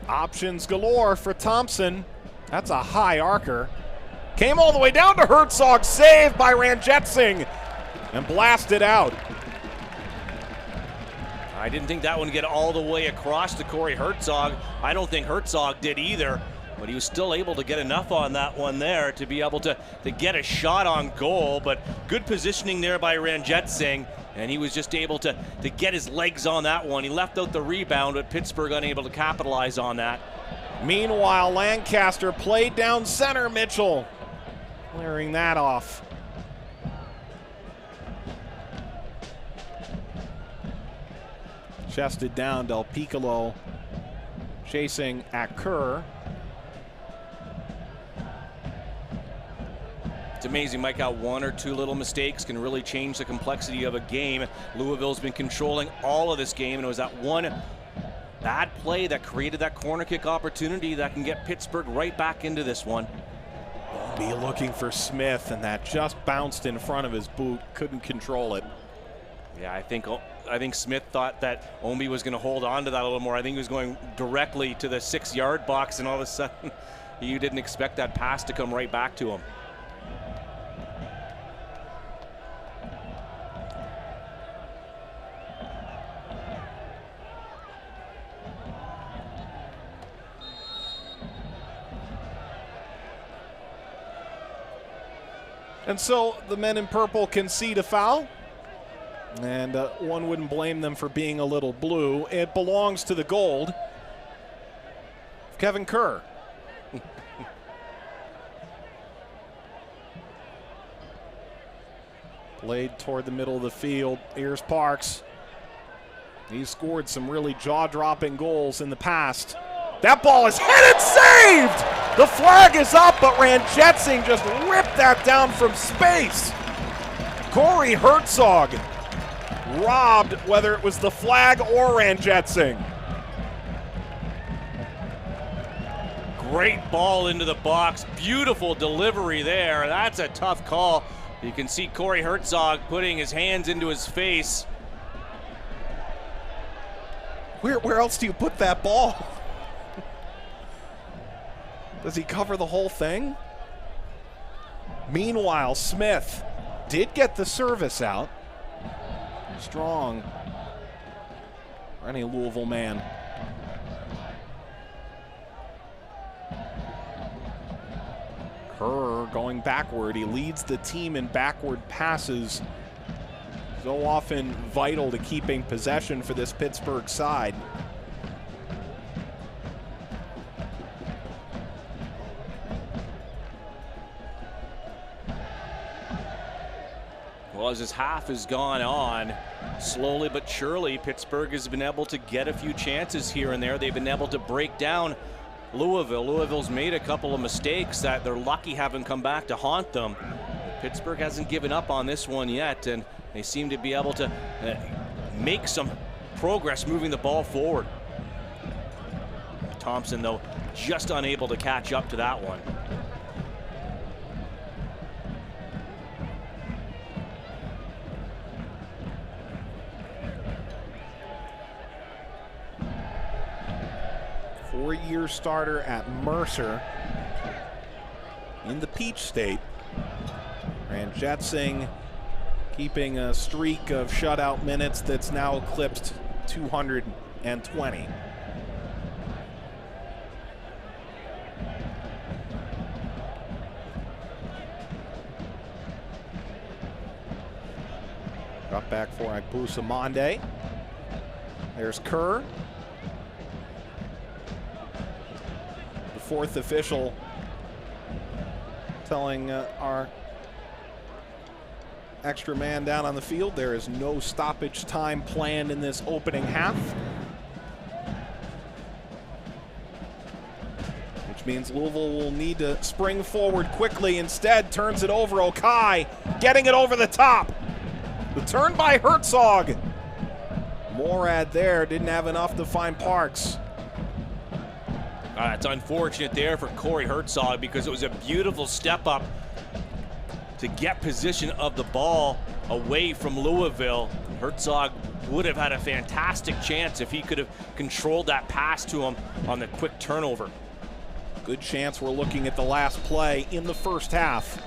Options galore for Thompson. That's a high arcer. Came all the way down to Herzog, saved by Ranjitsingh, and blasted out. I didn't think that one would get all the way across to Corey Herzog. I don't think Herzog did either, but he was still able to get enough on that one there to be able to get a shot on goal. But good positioning there by Ranjitsingh, and he was just able to get his legs on that one. He left out the rebound, but Pittsburgh unable to capitalize on that. Meanwhile, Lancaster played down center. Mitchell clearing that off. Chested down, Del Piccolo chasing at Kerr. It's amazing, Mike, how one or two little mistakes can really change the complexity of a game. Louisville's been controlling all of this game, and it was that one bad play that created that corner kick opportunity that can get Pittsburgh right back into this one. Be looking for Smith, and that just bounced in front of his boot. Couldn't control it. Yeah, I think Smith thought that Ownby was going to hold on to that a little more. I think he was going directly to the 6-yard box, and all of a sudden, you didn't expect that pass to come right back to him. And so the men in purple concede a foul, and one wouldn't blame them for being a little blue. It belongs to the gold. Kevin Kerr. Played toward the middle of the field. Here's Parks. He's scored some really jaw-dropping goals in the past. That ball is headed, saved! The flag is up, but Ranjitsingh just ripped that down from space. Corey Herzog robbed, whether it was the flag or Ranjitsingh. Great ball into the box. Beautiful delivery there. That's a tough call. You can see Corey Herzog putting his hands into his face. Where else do you put that ball? Does he cover the whole thing? Meanwhile, Smith did get the service out. Strong for any Louisville man. Kerr going backward. He leads the team in backward passes. So often vital to keeping possession for this Pittsburgh side. Well, as this half has gone on, slowly but surely, Pittsburgh has been able to get a few chances here and there. They've been able to break down Louisville. Louisville's made a couple of mistakes that they're lucky haven't come back to haunt them. But Pittsburgh hasn't given up on this one yet, and they seem to be able to make some progress moving the ball forward. Thompson, though, just unable to catch up to that one. Four-year starter at Mercer in the Peach State. Ranjitsingh keeping a streak of shutout minutes that's now eclipsed 220. Got back for Agbusa Monde. There's Kerr. Fourth official telling our extra man down on the field there is no stoppage time planned in this opening half. means Louisville will need to spring forward quickly. Instead, turns it over. Okai getting it over the top. The turn by Herzog. Morad there didn't have enough to find Parks. It's unfortunate there for Corey Herzog because it was a beautiful step up to get position of the ball away from Louisville. Herzog would have had a fantastic chance if he could have controlled that pass to him on the quick turnover. Good chance we're looking at the last play in the first half.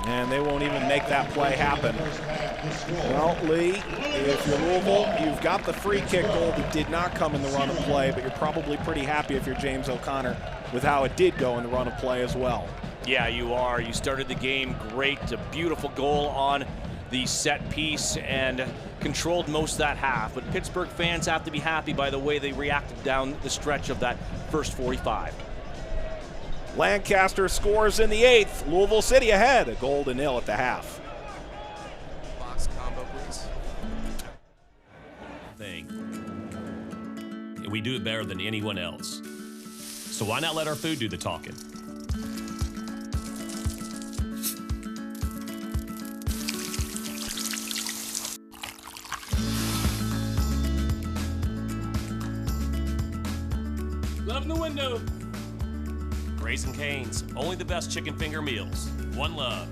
And they won't even make that play happen. Well, Lee, if you're Louisville, you've got the free kick goal that did not come in the run of play, but you're probably pretty happy if you're James O'Connor with how it did go in the run of play as well. Yeah, you are. You started the game great. A beautiful goal on the set piece and controlled most of that half. But Pittsburgh fans have to be happy by the way they reacted down the stretch of that first 45. Lancaster scores in the 8th. Louisville City ahead, 1-0 at the half. Box combo, please. We do it better than anyone else. So why not let our food do the talking? Love in the window. Raising Cane's, only the best chicken finger meals. One love.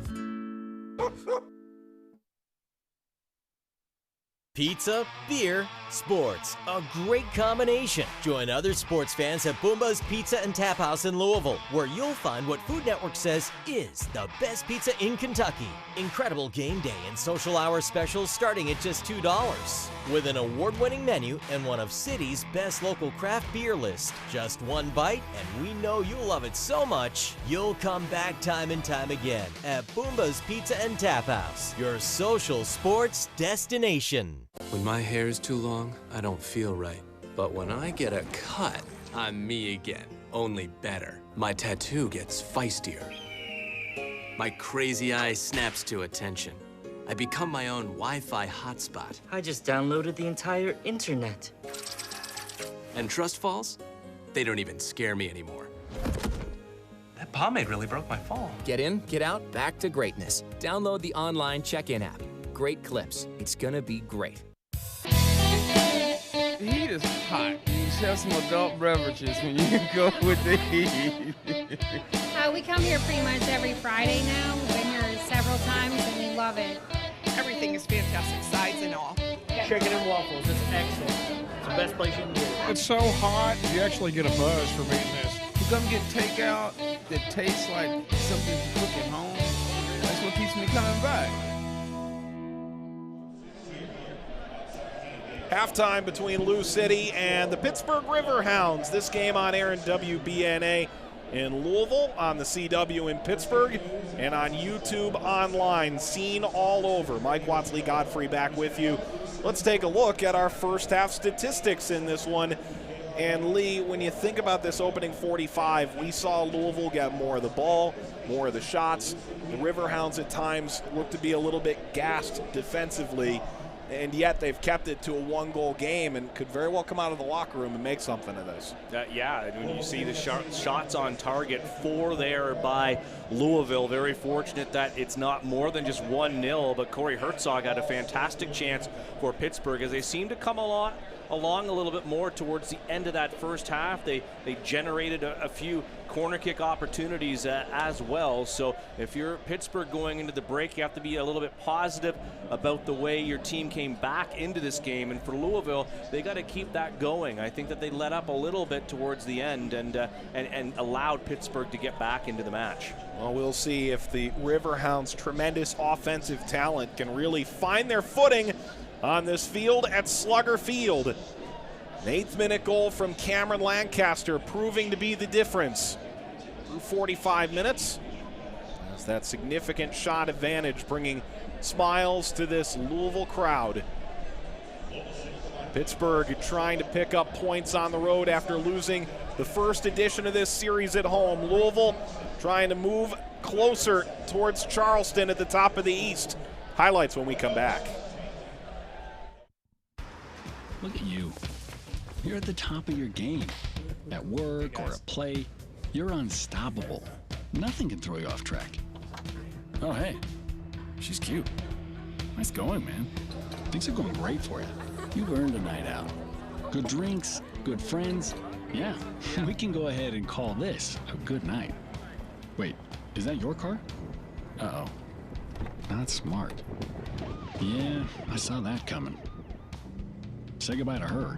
Pizza, beer, sports. A great combination. Join other sports fans at Boomba's Pizza and Tap House in Louisville, where you'll find what Food Network says is the best pizza in Kentucky. Incredible game day and social hour specials starting at just $2. With an award-winning menu and one of city's best local craft beer list. Just one bite, and we know you'll love it so much, you'll come back time and time again at Boomba's Pizza and Tap House, your social sports destination. When my hair is too long, I don't feel right. But when I get a cut, I'm me again, only better. My tattoo gets feistier. My crazy eye snaps to attention. I become my own Wi-Fi hotspot. I just downloaded the entire internet. And trust falls? They don't even scare me anymore. That pomade really broke my fall. Get in, get out, back to greatness. Download the online check-in app. Great clips. It's gonna be great. The heat is hot. You should have some adult beverages when you go with the heat. We come here pretty much every Friday now. We've been here several times and we love it. Everything is fantastic, sides and all. Chicken and waffles is excellent. It's the best place you can get it. It's so hot, you actually get a buzz from eating this. You come get takeout that tastes like something you cook at home. That's what keeps me coming back. Halftime between Lou City and the Pittsburgh Riverhounds. This game on air in WBNA in Louisville, on the CW in Pittsburgh, and on YouTube online, seen all over. Mike Watts, Lee Godfrey back with you. Let's take a look at our first half statistics in this one. And Lee, when you think about this opening 45, we saw Louisville get more of the ball, more of the shots. The Riverhounds at times look to be a little bit gassed defensively, and yet they've kept it to a one-goal game and could very well come out of the locker room and make something of this. Yeah, when you see the shots on target, 4 there by Louisville. Very fortunate that it's not more than just 1-0, but Corey Herzog had a fantastic chance for Pittsburgh as they seem to come along a little bit more towards the end of that first half. They generated a few corner kick opportunities as well. So if you're Pittsburgh going into the break, you have to be a little bit positive about the way your team came back into this game. And for Louisville, they got to keep that going. I think that they let up a little bit towards the end and allowed Pittsburgh to get back into the match. Well, we'll see if the Riverhounds' tremendous offensive talent can really find their footing on this field at Slugger Field. An 8th-minute goal from Cameron Lancaster proving to be the difference through 45 minutes. As that significant shot advantage bringing smiles to this Louisville crowd. Pittsburgh trying to pick up points on the road after losing the first edition of this series at home. Louisville trying to move closer towards Charleston at the top of the East. Highlights when we come back. Look at you. You're at the top of your game. At work or at play, you're unstoppable. Nothing can throw you off track. Oh, hey, she's cute. Nice going, man. Things are going great for you. You've earned a night out. Good drinks, good friends. Yeah, we can go ahead and call this a good night. Wait, is that your car? Uh-oh. Not smart. Yeah, I saw that coming. Say goodbye to her.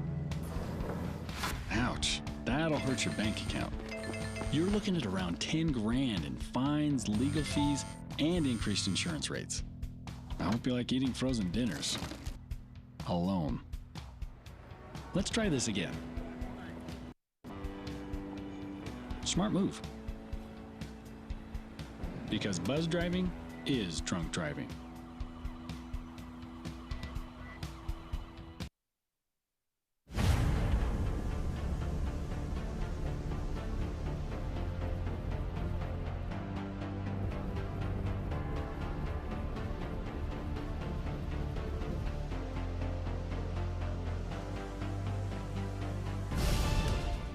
Ouch, that'll hurt your bank account. You're looking at around 10 grand in fines, legal fees, and increased insurance rates. I hope you like eating frozen dinners. Alone. Let's try this again. Smart move. Because buzz driving is drunk driving.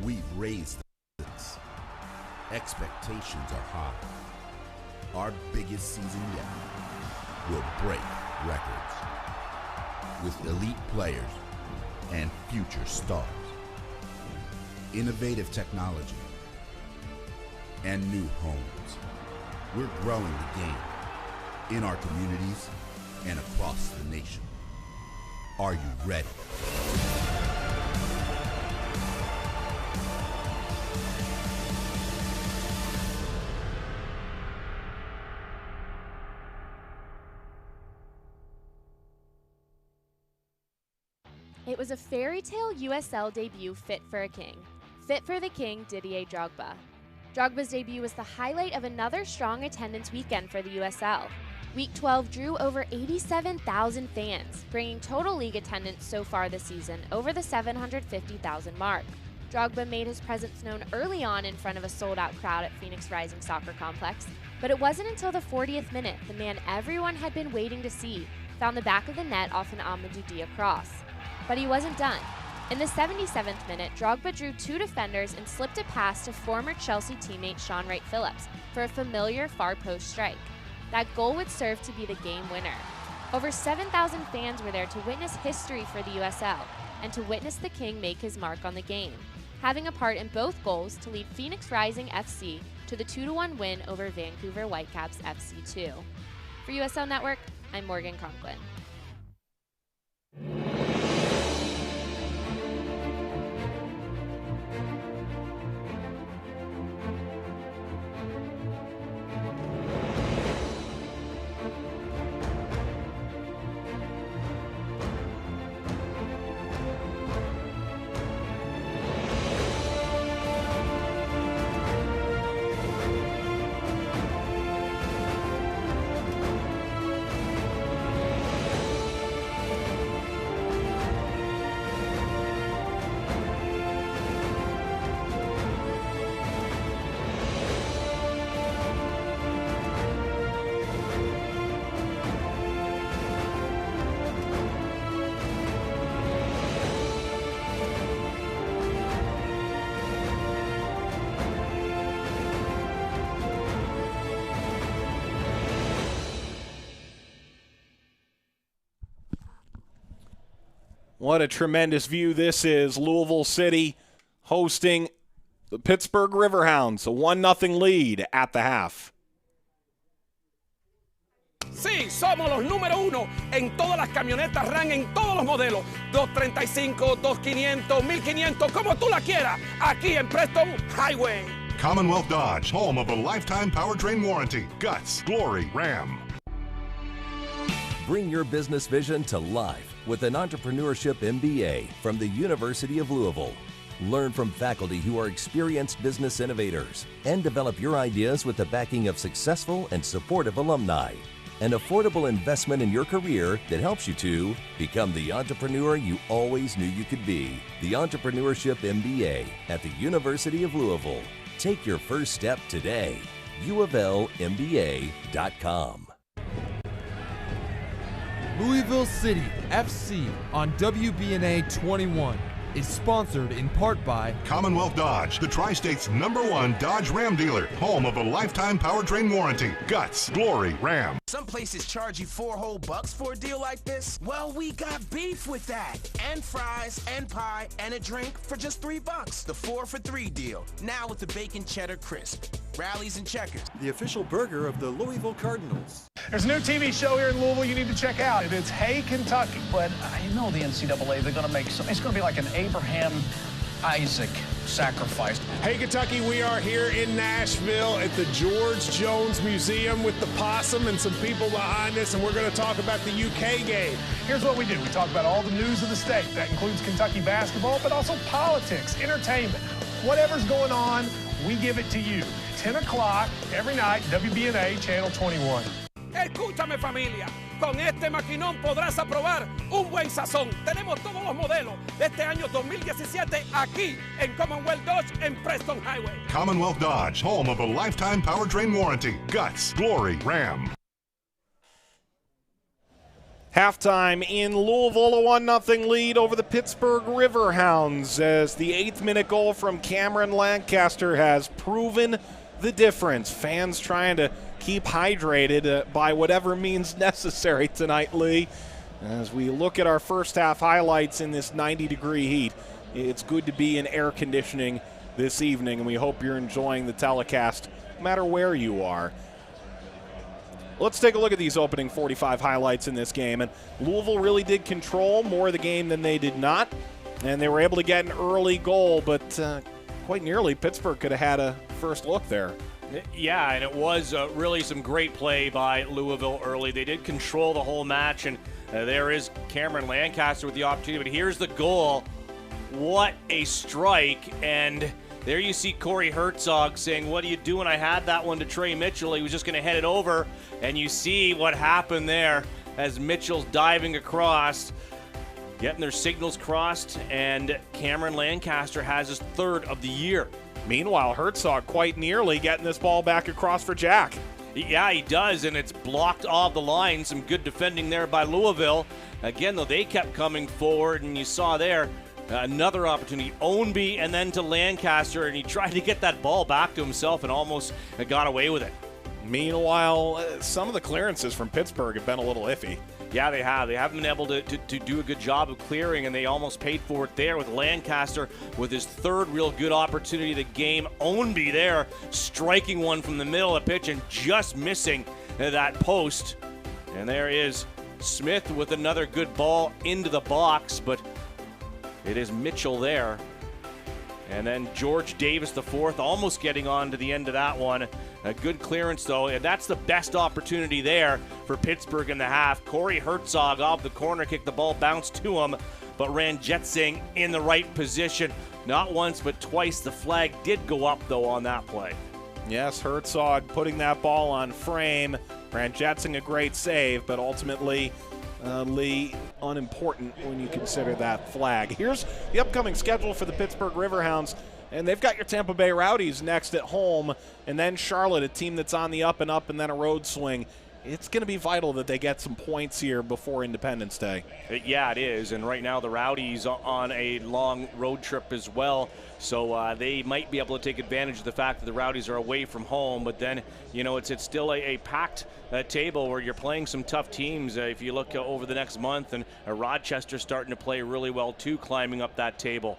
We've raised the stakes. Expectations are high. Our biggest season yet will break records with elite players and future stars. Innovative technology and new homes. We're growing the game in our communities and across the nation. Are you ready? It was a fairy tale USL debut fit for a king. Fit for the king, Didier Drogba. Drogba's debut was the highlight of another strong attendance weekend for the USL. Week 12 drew over 87,000 fans, bringing total league attendance so far this season over the 750,000 mark. Drogba made his presence known early on in front of a sold-out crowd at Phoenix Rising Soccer Complex, but it wasn't until the 40th minute the man everyone had been waiting to see found the back of the net off an Amadou Dia cross. But he wasn't done. In the 77th minute, Drogba drew two defenders and slipped a pass to former Chelsea teammate Sean Wright-Phillips for a familiar far post strike. That goal would serve to be the game winner. Over 7,000 fans were there to witness history for the USL and to witness the King make his mark on the game, having a part in both goals to lead Phoenix Rising FC to the 2-1 win over Vancouver Whitecaps FC2. For USL Network, I'm Morgan Conklin. What a tremendous view this is. Louisville City hosting the Pittsburgh Riverhounds, a 1-0 lead at the half. Sí, somos los número uno en todas las camionetas RAM, en todos los modelos. 235, 2500, 1500, como tú la quieras. Aquí en Preston Highway. Commonwealth Dodge, home of a lifetime powertrain warranty. Guts, glory, Ram. Bring your business vision to life with an Entrepreneurship MBA from the University of Louisville. Learn from faculty who are experienced business innovators and develop your ideas with the backing of successful and supportive alumni. An affordable investment in your career that helps you to become the entrepreneur you always knew you could be. The Entrepreneurship MBA at the University of Louisville. Take your first step today. UofLMBA.com. Louisville City FC on WBNA 21. is sponsored in part by Commonwealth Dodge, the Tri-State's #1 Dodge Ram dealer, home of a lifetime powertrain warranty. Guts, glory, Ram. Some places charge you $4 whole for a deal like this. Well, we got beef with that. And fries, and pie, and a drink for just $3. The 4 for $3 deal. Now with the bacon cheddar crisp. Rallies and checkers. The official burger of the Louisville Cardinals. There's a new TV show here in Louisville you need to check out. It's Hey Kentucky. But you know the NCAA, they're going to make something. It's going to be like an Abraham Isaac sacrifice. Hey, Kentucky, we are here in Nashville at the George Jones Museum with the possum and some people behind us, and we're going to talk about the UK game. Here's what we do. We talk about all the news of the state. That includes Kentucky basketball, but also politics, entertainment. Whatever's going on, we give it to you. 10 o'clock every night, WBNA, Channel 21. Escúchame, familia. Con este maquinón podrás aprobar un buen sazón. Tenemos todos los modelos de este año 2017 aquí en Commonwealth Dodge en Preston Highway. Commonwealth Dodge, home of a lifetime powertrain warranty. Guts, glory, Ram. Halftime in Louisville, a 1-0 lead over the Pittsburgh Riverhounds as the 8th-minute goal from Cameron Lancaster has proven the difference. Fans trying to keep hydrated by whatever means necessary tonight, Lee. As we look at our first half highlights in this 90-degree heat, it's good to be in air conditioning this evening, and we hope you're enjoying the telecast no matter where you are. Let's take a look at these opening 45 highlights in this game. And Louisville really did control more of the game than they did not, and they were able to get an early goal, but quite nearly Pittsburgh could have had a first look there. Yeah, and it was really some great play by Louisville early. They did control the whole match, and there is Cameron Lancaster with the opportunity. But here's the goal. What a strike. And there you see Corey Herzog saying, what are you doing? I had that one to Trey Mitchell. He was just going to head it over. And you see what happened there as Mitchell's diving across, getting their signals crossed, and Cameron Lancaster has his 3rd of the year. Meanwhile, Herzog quite nearly getting this ball back across for Jack. Yeah, he does, and it's blocked off the line. Some good defending there by Louisville. Again, though, they kept coming forward, and you saw there another opportunity. Ownby and then to Lancaster, and he tried to get that ball back to himself and almost got away with it. Meanwhile, some of the clearances from Pittsburgh have been a little iffy. Yeah, they have. They haven't been able to do a good job of clearing, and they almost paid for it there with Lancaster with his 3rd real good opportunity of the game. Ownby there striking one from the middle of the pitch and just missing that post. And there is Smith with another good ball into the box, but it is Mitchell there. And then George Davis, the 4th, almost getting on to the end of that one. A good clearance, though, and that's the best opportunity there for Pittsburgh in the half. Corey Herzog off the corner kick, the ball bounced to him, but Ranjitsingh in the right position. Not once, but twice. The flag did go up, though, on that play. Yes, Herzog putting that ball on frame. Ranjitsingh a great save, but ultimately, Lee, unimportant when you consider that flag. Here's the upcoming schedule for the Pittsburgh Riverhounds. And they've got your Tampa Bay Rowdies next at home, and then Charlotte, a team that's on the up and up, and then a road swing. It's going to be vital that they get some points here before Independence Day. Yeah, it is. And right now the Rowdies are on a long road trip as well. So they might be able to take advantage of the fact that the Rowdies are away from home. But then, you know, it's still a packed table where you're playing some tough teams. If you look over the next month, and Rochester's starting to play really well too, climbing up that table.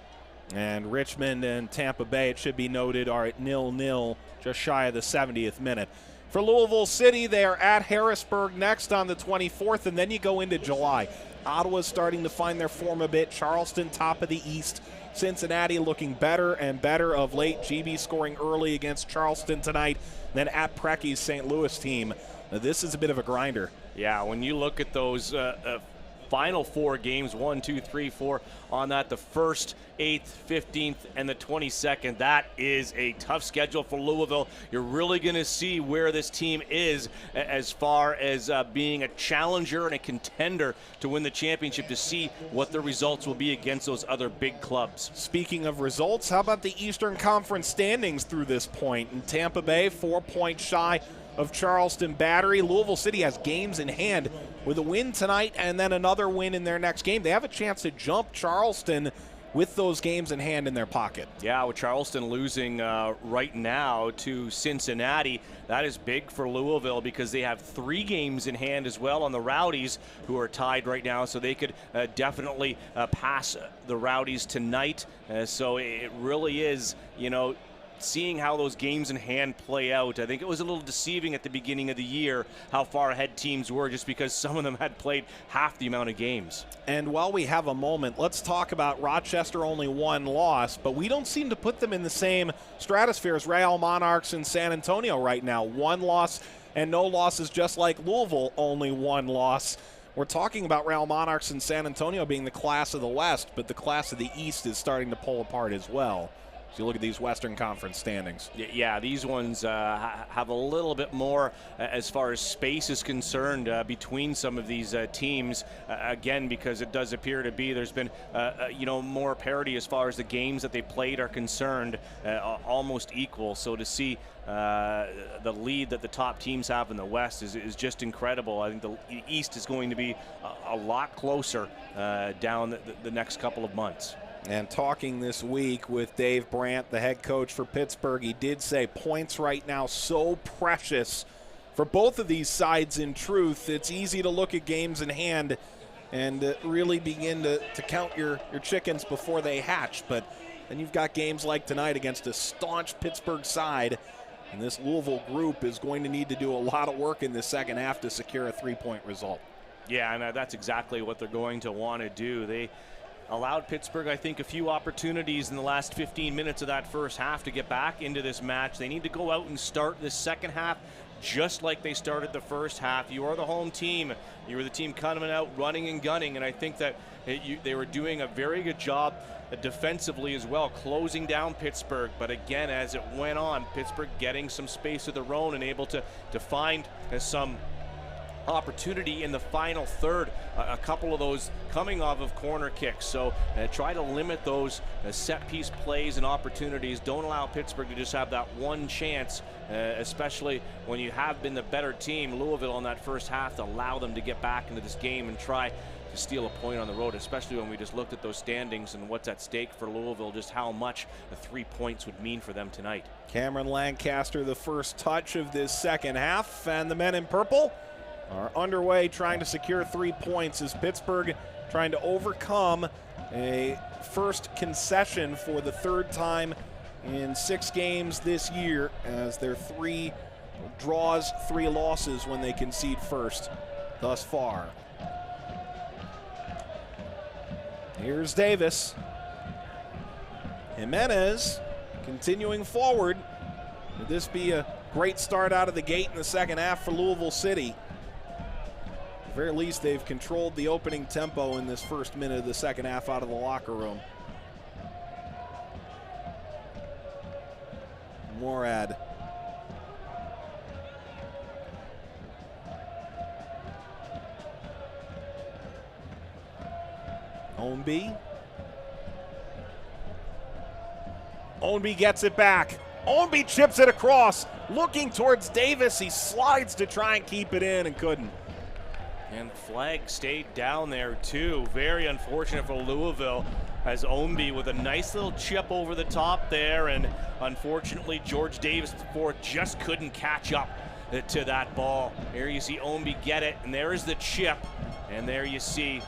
And Richmond and Tampa Bay, it should be noted, are at 0-0, just shy of the 70th minute. For Louisville City, they are at Harrisburg next on the 24th, and then you go into July. Ottawa's starting to find their form a bit. Charleston, top of the East. Cincinnati looking better and better of late. GB scoring early against Charleston tonight. Then at Precky's St. Louis team. Now, this is a bit of a grinder. Yeah, when you look at those final 4 games, 1, 2, 3, 4 on that, the 1st, 8th, 15th, and the 22nd. That is a tough schedule for Louisville. You're really going to see where this team is as far as being a challenger and a contender to win the championship, to see what the results will be against those other big clubs. Speaking of results, how about the Eastern Conference standings through this point? In Tampa Bay, 4 points shy of Charleston Battery. Louisville City has games in hand with a win tonight and then another win in their next game. They have a chance to jump Charleston with those games in hand in their pocket. Yeah, with Charleston losing right now to Cincinnati, that is big for Louisville because they have 3 games in hand as well on the Rowdies, who are tied right now, so they could definitely pass the Rowdies tonight. So it really is, you know, seeing how those games in hand play out. I think it was a little deceiving at the beginning of the year how far ahead teams were, just because some of them had played half the amount of games. And while we have a moment, let's talk about Rochester. Only 1 loss, but we don't seem to put them in the same stratosphere as Real Monarchs in San Antonio right now. 1 loss and no losses, just like Louisville, only 1 loss. We're talking about Real Monarchs in San Antonio being the class of the West, but the class of the East is starting to pull apart as well. So you look at these Western Conference standings. Yeah, these ones have a little bit more as far as space is concerned between some of these teams. Again, because it does appear to be there's been you know, more parity as far as the games that they played are concerned, almost equal. So to see the lead that the top teams have in the West is just incredible. I think the East is going to be a lot closer down the next couple of months. And talking this week with Dave Brandt, the head coach for Pittsburgh, he did say points right now so precious for both of these sides. In truth, it's easy to look at games in hand and really begin to count your chickens before they hatch. But then you've got games like tonight against a staunch Pittsburgh side, and this Louisville group is going to need to do a lot of work in the second half to secure a 3-point result. Yeah, and that's exactly what they're going to want to do. They allowed Pittsburgh, I think, a few opportunities in the last 15 minutes of that first half to get back into this match. They need to go out and start this second half just like they started the first half. You are the home team. You were the team coming out running and gunning, and I think that they were doing a very good job defensively as well, closing down Pittsburgh. But again, as it went on, Pittsburgh getting some space of their own and able to find some opportunity in the final third, a couple of those coming off of corner kicks. So try to limit those set piece plays and opportunities. Don't allow Pittsburgh to just have that one chance, especially when you have been the better team, Louisville, in that first half, to allow them to get back into this game and try to steal a point on the road, especially when we just looked at those standings and what's at stake for Louisville, just how much the 3 points would mean for them tonight. Cameron Lancaster, the first touch of this second half, and the men in purple are underway trying to secure 3 points as Pittsburgh trying to overcome a first concession for the 3rd time in 6 games this year, as their 3 draws, 3 losses when they concede first thus far. Here's Davis. Jimenez continuing forward. Would this be a great start out of the gate in the second half for Louisville City? At the very least, they've controlled the opening tempo in this first minute of the second half out of the locker room. Morad. Ownby. Ownby gets it back. Ownby chips it across. Looking towards Davis. He slides to try and keep it in and couldn't. And the flag stayed down there too. Very unfortunate for Louisville, as Ownby with a nice little chip over the top there, and unfortunately George Davis IV just couldn't catch up to that ball. Here you see Ownby get it, and there is the chip, and there you see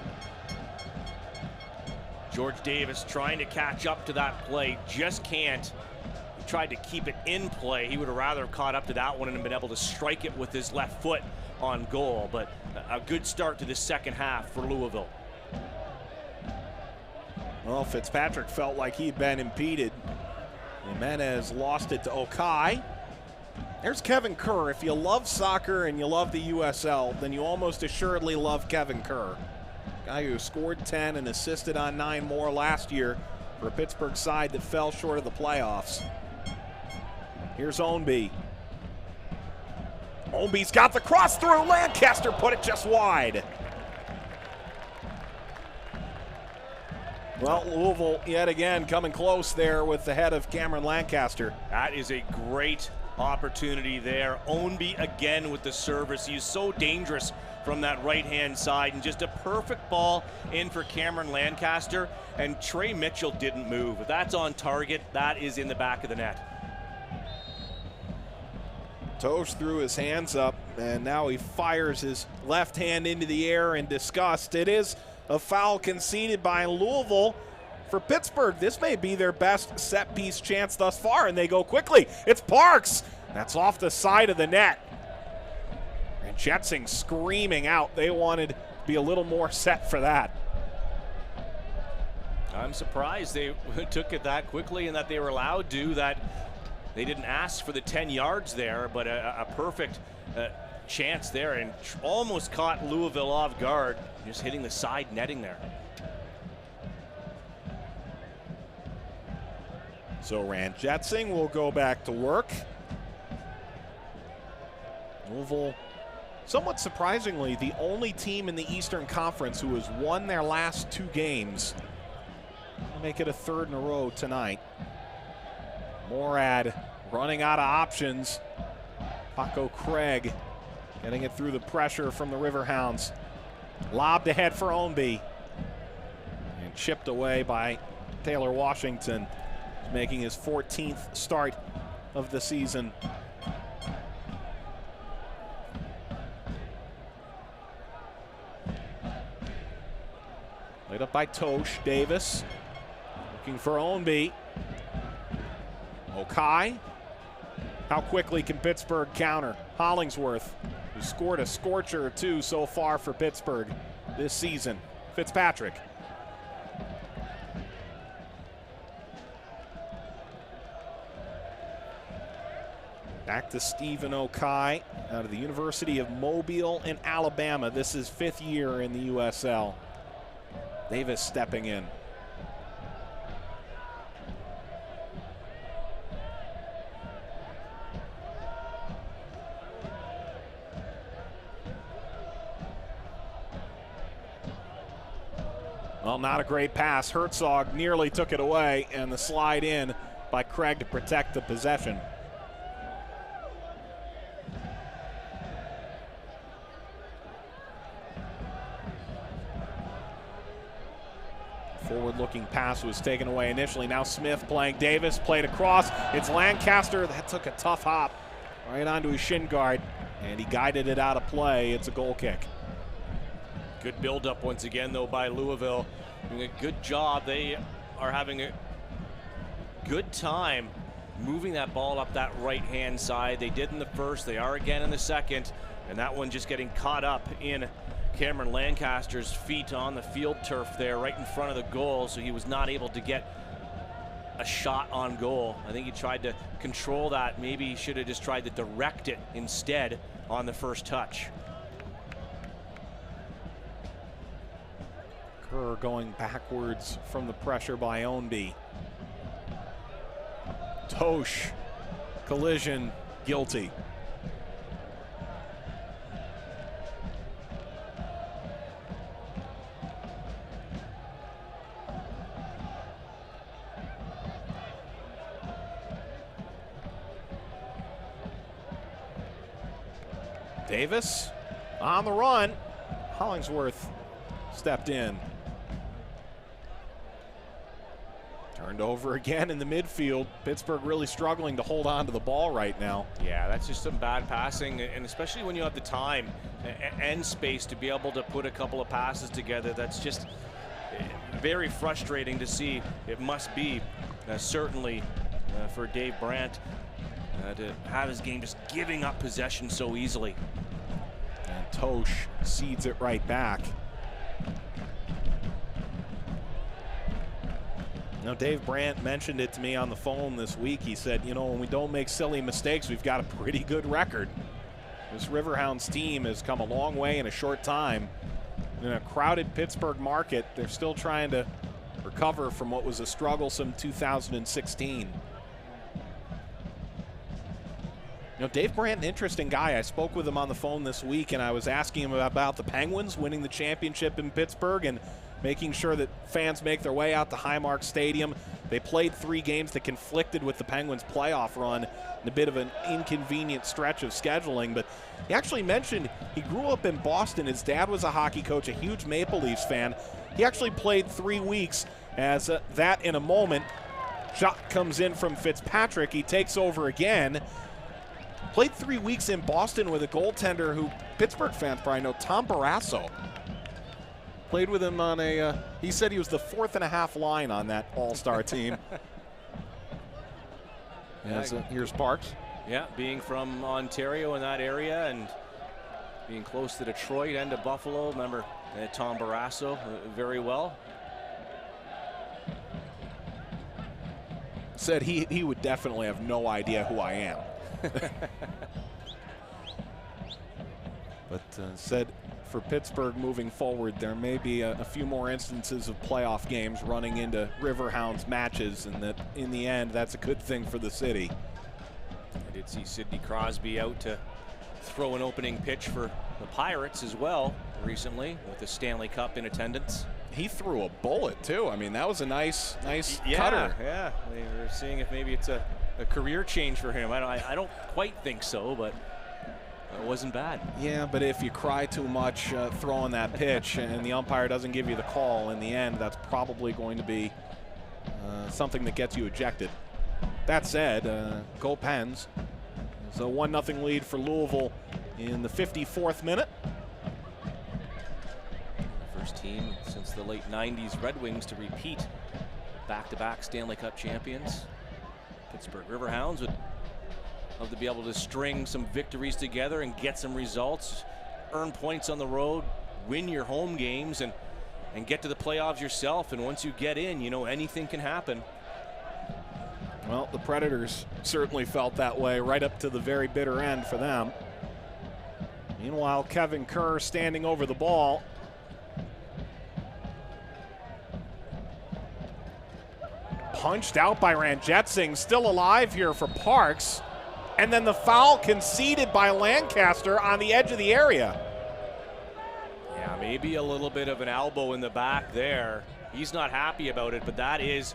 George Davis trying to catch up to that play, just can't. He tried to keep it in play. He would have rather have caught up to that one and been able to strike it with his left foot on goal. But a good start to the second half for Louisville. Well, Fitzpatrick felt like he'd been impeded. Jimenez lost it to Okai. There's Kevin Kerr. If you love soccer and you love the USL, then you almost assuredly love Kevin Kerr. Guy who scored 10 and assisted on 9 more last year for a Pittsburgh side that fell short of the playoffs. Here's Ownby. Ownby's got the cross through. Lancaster put it just wide. Well, Louisville yet again coming close there with the head of Cameron Lancaster. That is a great opportunity there. Ownby again with the service. He's so dangerous from that right-hand side, and just a perfect ball in for Cameron Lancaster, and Trey Mitchell didn't move. If that's on target, that is in the back of the net. Tosh threw his hands up, and now he fires his left hand into the air in disgust. It is a foul conceded by Louisville. For Pittsburgh, this may be their best set-piece chance thus far, and they go quickly. It's Parks. That's off the side of the net. And Jetsing screaming out. They wanted to be a little more set for that. I'm surprised they took it that quickly and that they were allowed to, that they didn't ask for the 10 yards there, but a perfect chance there, and almost caught Louisville off guard, just hitting the side netting there. So Rand Jetsing will go back to work. Louisville, somewhat surprisingly, the only team in the Eastern Conference who has won their last 2 games. They'll make it a 3rd in a row tonight. Morad running out of options. Paco Craig getting it through the pressure from the Riverhounds. Lobbed ahead for Ownby. And chipped away by Taylor Washington, making his 14th start of the season. Laid up by Tosh. Davis looking for Ownby. Okai. How quickly can Pittsburgh counter? Hollingsworth, who scored a scorcher or 2 so far for Pittsburgh this season. Fitzpatrick. Back to Stephen Okai out of the University of Mobile in Alabama. This is 5th year in the USL. Davis stepping in. Well, not a great pass. Herzog nearly took it away, and the slide in by Craig to protect the possession. Forward-looking pass was taken away initially. Now Smith playing Davis, played across. It's Lancaster. That took a tough hop right onto his shin guard, and he guided it out of play. It's a goal kick. Good build-up once again, though, by Louisville. Doing a good job. They are having a good time moving that ball up that right-hand side. They did in the first. They are again in the second. And that one just getting caught up in Cameron Lancaster's feet on the field turf there right in front of the goal, so he was not able to get a shot on goal. I think he tried to control that. Maybe he should have just tried to direct it instead on the first touch. Kerr going backwards from the pressure by Ownby. Tosh, collision, guilty. Davis on the run. Hollingsworth stepped in. Turned over again in the midfield. Pittsburgh really struggling to hold on to the ball right now. Yeah, that's just some bad passing, and especially when you have the time and space to be able to put a couple of passes together. That's just very frustrating to see. It must be certainly for Dave Brandt to have his game just giving up possession so easily. And Tosh cedes it right back. Now, Dave Brandt mentioned it to me on the phone this week. He said, you know, when we don't make silly mistakes, we've got a pretty good record. This Riverhounds team has come a long way in a short time. In a crowded Pittsburgh market, they're still trying to recover from what was a strugglesome 2016. You know, Dave Brandt, an interesting guy. I spoke with him on the phone this week, and I was asking him about the Penguins winning the championship in Pittsburgh and making sure that fans make their way out to Highmark Stadium. They played 3 games that conflicted with the Penguins' playoff run in a bit of an inconvenient stretch of scheduling. But he actually mentioned he grew up in Boston. His dad was a hockey coach, a huge Maple Leafs fan. He actually played 3 weeks as that in a moment. Shot comes in from Fitzpatrick. He takes over again. Played 3 weeks in Boston with a goaltender who Pittsburgh fans probably know, Tom Barrasso. Played with him on he said he was the 4.5 line on that all-star team. Here's Parks. Yeah, being from Ontario in that area and being close to Detroit and to Buffalo. Remember Tom Barrasso very well. Said he would definitely have no idea who I am. But said for Pittsburgh moving forward, there may be a few more instances of playoff games running into Riverhounds matches, and that in the end, that's a good thing for the city. I did see Sidney Crosby out to throw an opening pitch for the Pirates as well recently, with the Stanley Cup in attendance. He threw a bullet too. I mean, that was a nice yeah, cutter. Yeah, they were seeing if maybe it's a career change for him. I don't quite think so, but it wasn't bad. Yeah, but if you cry too much throwing that pitch and the umpire doesn't give you the call, in the end, that's probably going to be something that gets you ejected. That said, go Pens. It's a 1-0 lead for Louisville in the 54th minute. First team since the late 90s Red Wings to repeat back-to-back Stanley Cup champions. Pittsburgh Riverhounds would love to be able to string some victories together and get some results, earn points on the road, win your home games, and get to the playoffs yourself. And once you get in, you know, anything can happen. Well, the Predators certainly felt that way right up to the very bitter end for them. Meanwhile, Kevin Kerr standing over the ball. Punched out by Ranjitsingh, still alive here for Parks. And then the foul conceded by Lancaster on the edge of the area. Yeah, maybe a little bit of an elbow in the back there. He's not happy about it, but that is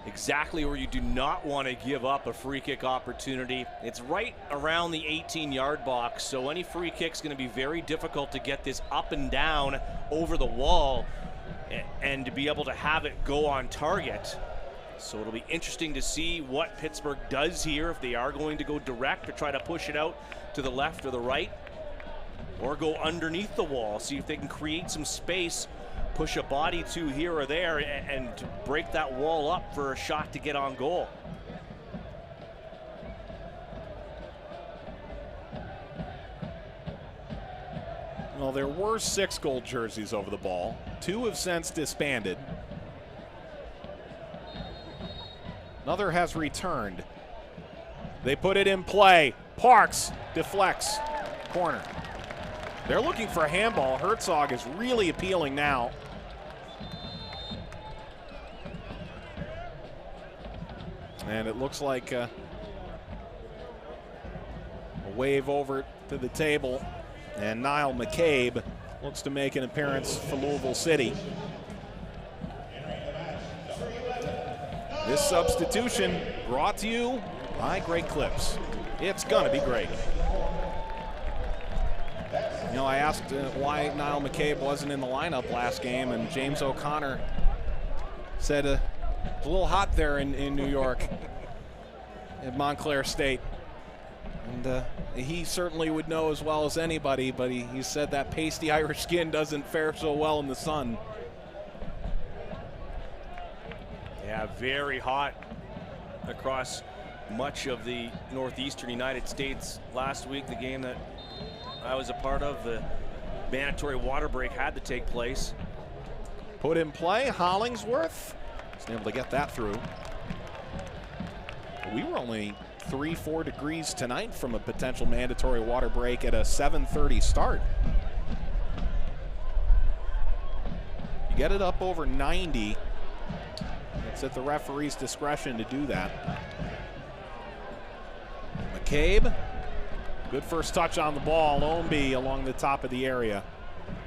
exactly where you do not want to give up a free kick opportunity. It's right around the 18-yard box, so any free kick's going to be very difficult to get this up and down over the wall and to be able to have it go on target. So it'll be interesting to see what Pittsburgh does here, if they are going to go direct or try to push it out to the left or the right, or go underneath the wall, see if they can create some space, push a body to here or there, and to break that wall up for a shot to get on goal. Well, there were 6 gold jerseys over the ball. 2 have since disbanded. Another has returned. They put it in play. Parks deflects. Corner. They're looking for a handball. Herzog is really appealing now. And it looks like a wave over to the table. And Niall McCabe looks to make an appearance for Louisville City. This substitution brought to you by Great Clips. It's gonna be great. You know, I asked why Niall McCabe wasn't in the lineup last game, and James O'Connor said it's a little hot there in New York at Montclair State. And he certainly would know as well as anybody, but he said that pasty Irish skin doesn't fare so well in the sun. Yeah, very hot across much of the northeastern United States last week. The game that I was a part of, the mandatory water break had to take place. Put in play, Hollingsworth was able to get that through. We were only 3-4 degrees tonight from a potential mandatory water break at a 7:30 start. You get it up over 90. It's at the referee's discretion to do that. McCabe, good first touch on the ball. Ownby along the top of the area.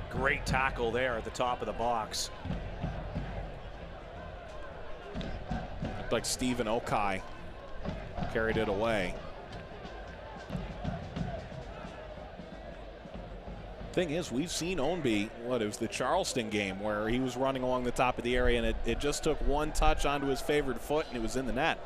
Great tackle there at the top of the box. Looked like Stephen Okai carried it away. Thing is, we've seen Ownby, it was the Charleston game where he was running along the top of the area and it just took one touch onto his favored foot and it was in the net.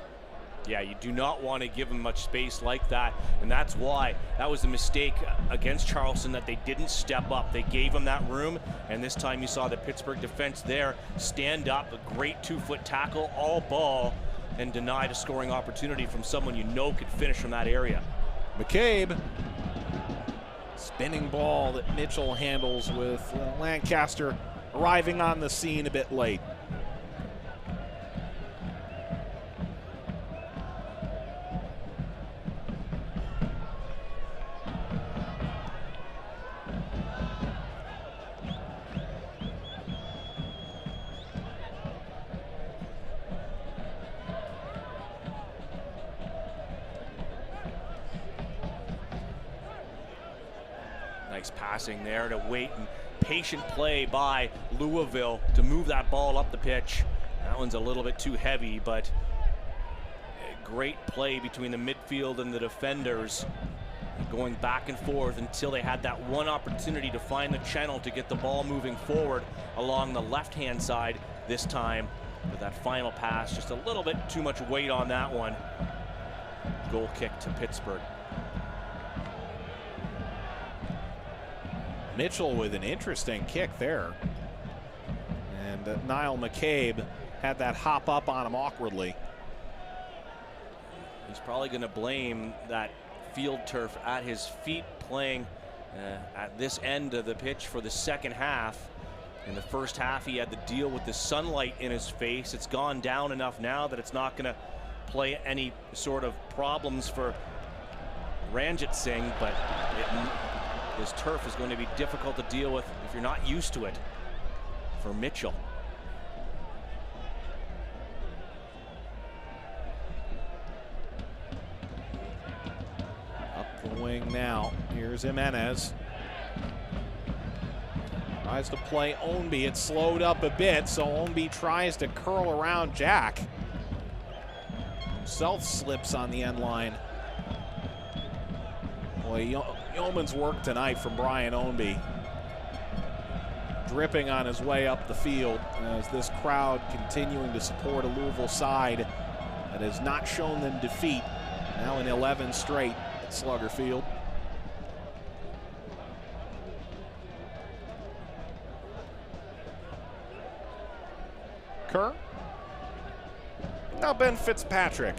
Yeah, you do not want to give him much space like that, and that's why that was a mistake against Charleston, that they didn't step up. They gave him that room, and this time you saw the Pittsburgh defense there stand up, a great 2-foot tackle, all ball, and denied a scoring opportunity from someone you know could finish from that area. McCabe, spinning ball that Mitchell handles with Lancaster arriving on the scene a bit late. Nice passing there to wait and patient play by Louisville to move that ball up the pitch. That one's a little bit too heavy, but a great play between the midfield and the defenders, going back and forth until they had that one opportunity to find the channel to get the ball moving forward along the left-hand side this time. But that final pass, just a little bit too much weight on that one. Goal kick to Pittsburgh. Mitchell with an interesting kick there. And Niall McCabe had that hop up on him awkwardly. He's probably going to blame that field turf at his feet, playing at this end of the pitch for the second half. In the first half, he had to deal with the sunlight in his face. It's gone down enough now that it's not going to play any sort of problems for Ranjit Singh, but this turf is going to be difficult to deal with if you're not used to it for Mitchell. Up the wing now. Here's Jimenez. Tries to play Ownby. It's slowed up a bit, so Ownby tries to curl around Jack. Himself slips on the end line. Boy, yeoman's work tonight from Brian Ownby. Dripping on his way up the field as this crowd continuing to support a Louisville side that has not shown them defeat, now in 11 straight at Slugger Field. Kerr. Now Ben Fitzpatrick.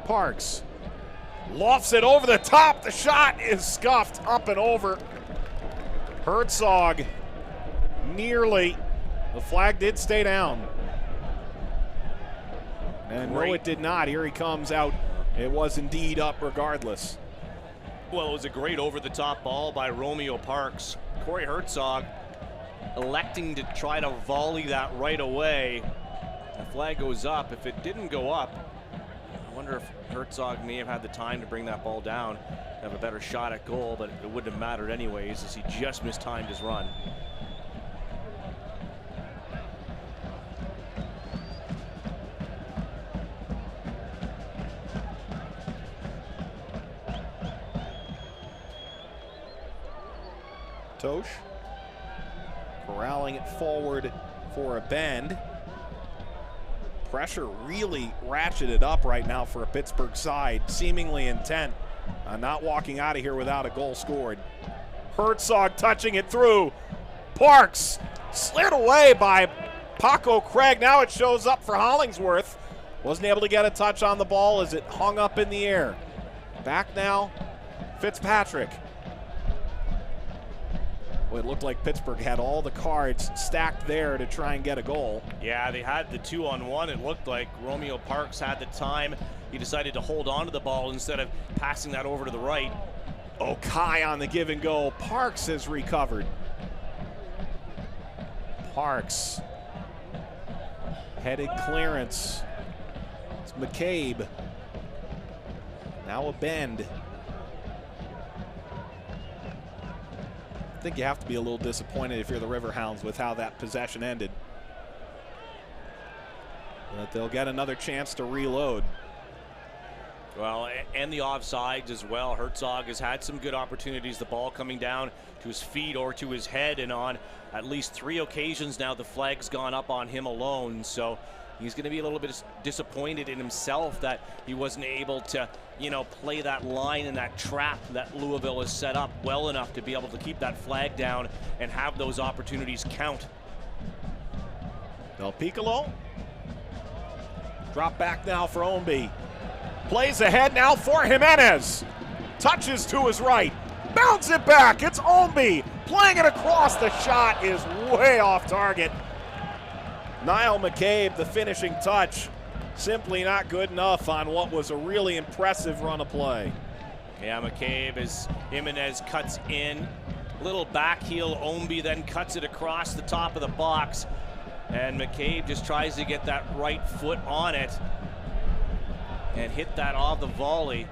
Parks lofts it over the top. The shot is scuffed up and over. Herzog nearly. The flag did stay down. And no, it did not. Here he comes out. It was indeed up regardless. Well, it was a great over-the-top ball by Romeo Parks. Corey Herzog electing to try to volley that right away. The flag goes up. If it didn't go up, I wonder if Herzog may have had the time to bring that ball down, have a better shot at goal, but it wouldn't have mattered anyways as he just mistimed his run. Tosh corralling it forward for a bend. Pressure really ratcheted up right now for a Pittsburgh side, seemingly intent on not walking out of here without a goal scored. Herzog touching it through. Parks slid away by Paco Craig. Now it shows up for Hollingsworth. Wasn't able to get a touch on the ball as it hung up in the air. Back now, Fitzpatrick. Well, it looked like Pittsburgh had all the cards stacked there to try and get a goal. Yeah, they had the 2-on-1. It looked like Romeo Parks had the time. He decided to hold on to the ball instead of passing that over to the right. Okai on the give and go. Parks has recovered. Parks. Headed clearance. It's McCabe. Now a bend. I think you have to be a little disappointed if you're the Riverhounds with how that possession ended. But they'll get another chance to reload. Well, and the offsides as well. Herzog has had some good opportunities. The ball coming down to his feet or to his head, and on at least 3 occasions now the flag's gone up on him alone. So he's going to be a little bit disappointed in himself that he wasn't able to, play that line and that trap that Louisville has set up well enough to be able to keep that flag down and have those opportunities count. Del Piccolo. Drop back now for Ownby. Plays ahead now for Jimenez. Touches to his right. Bounce it back. It's Ownby. Playing it across. The shot is way off target. Niall McCabe, the finishing touch. Simply not good enough on what was a really impressive run of play. Yeah, McCabe as Jimenez cuts in. Little back heel. Ownby then cuts it across the top of the box. And McCabe just tries to get that right foot on it and hit that off the volley.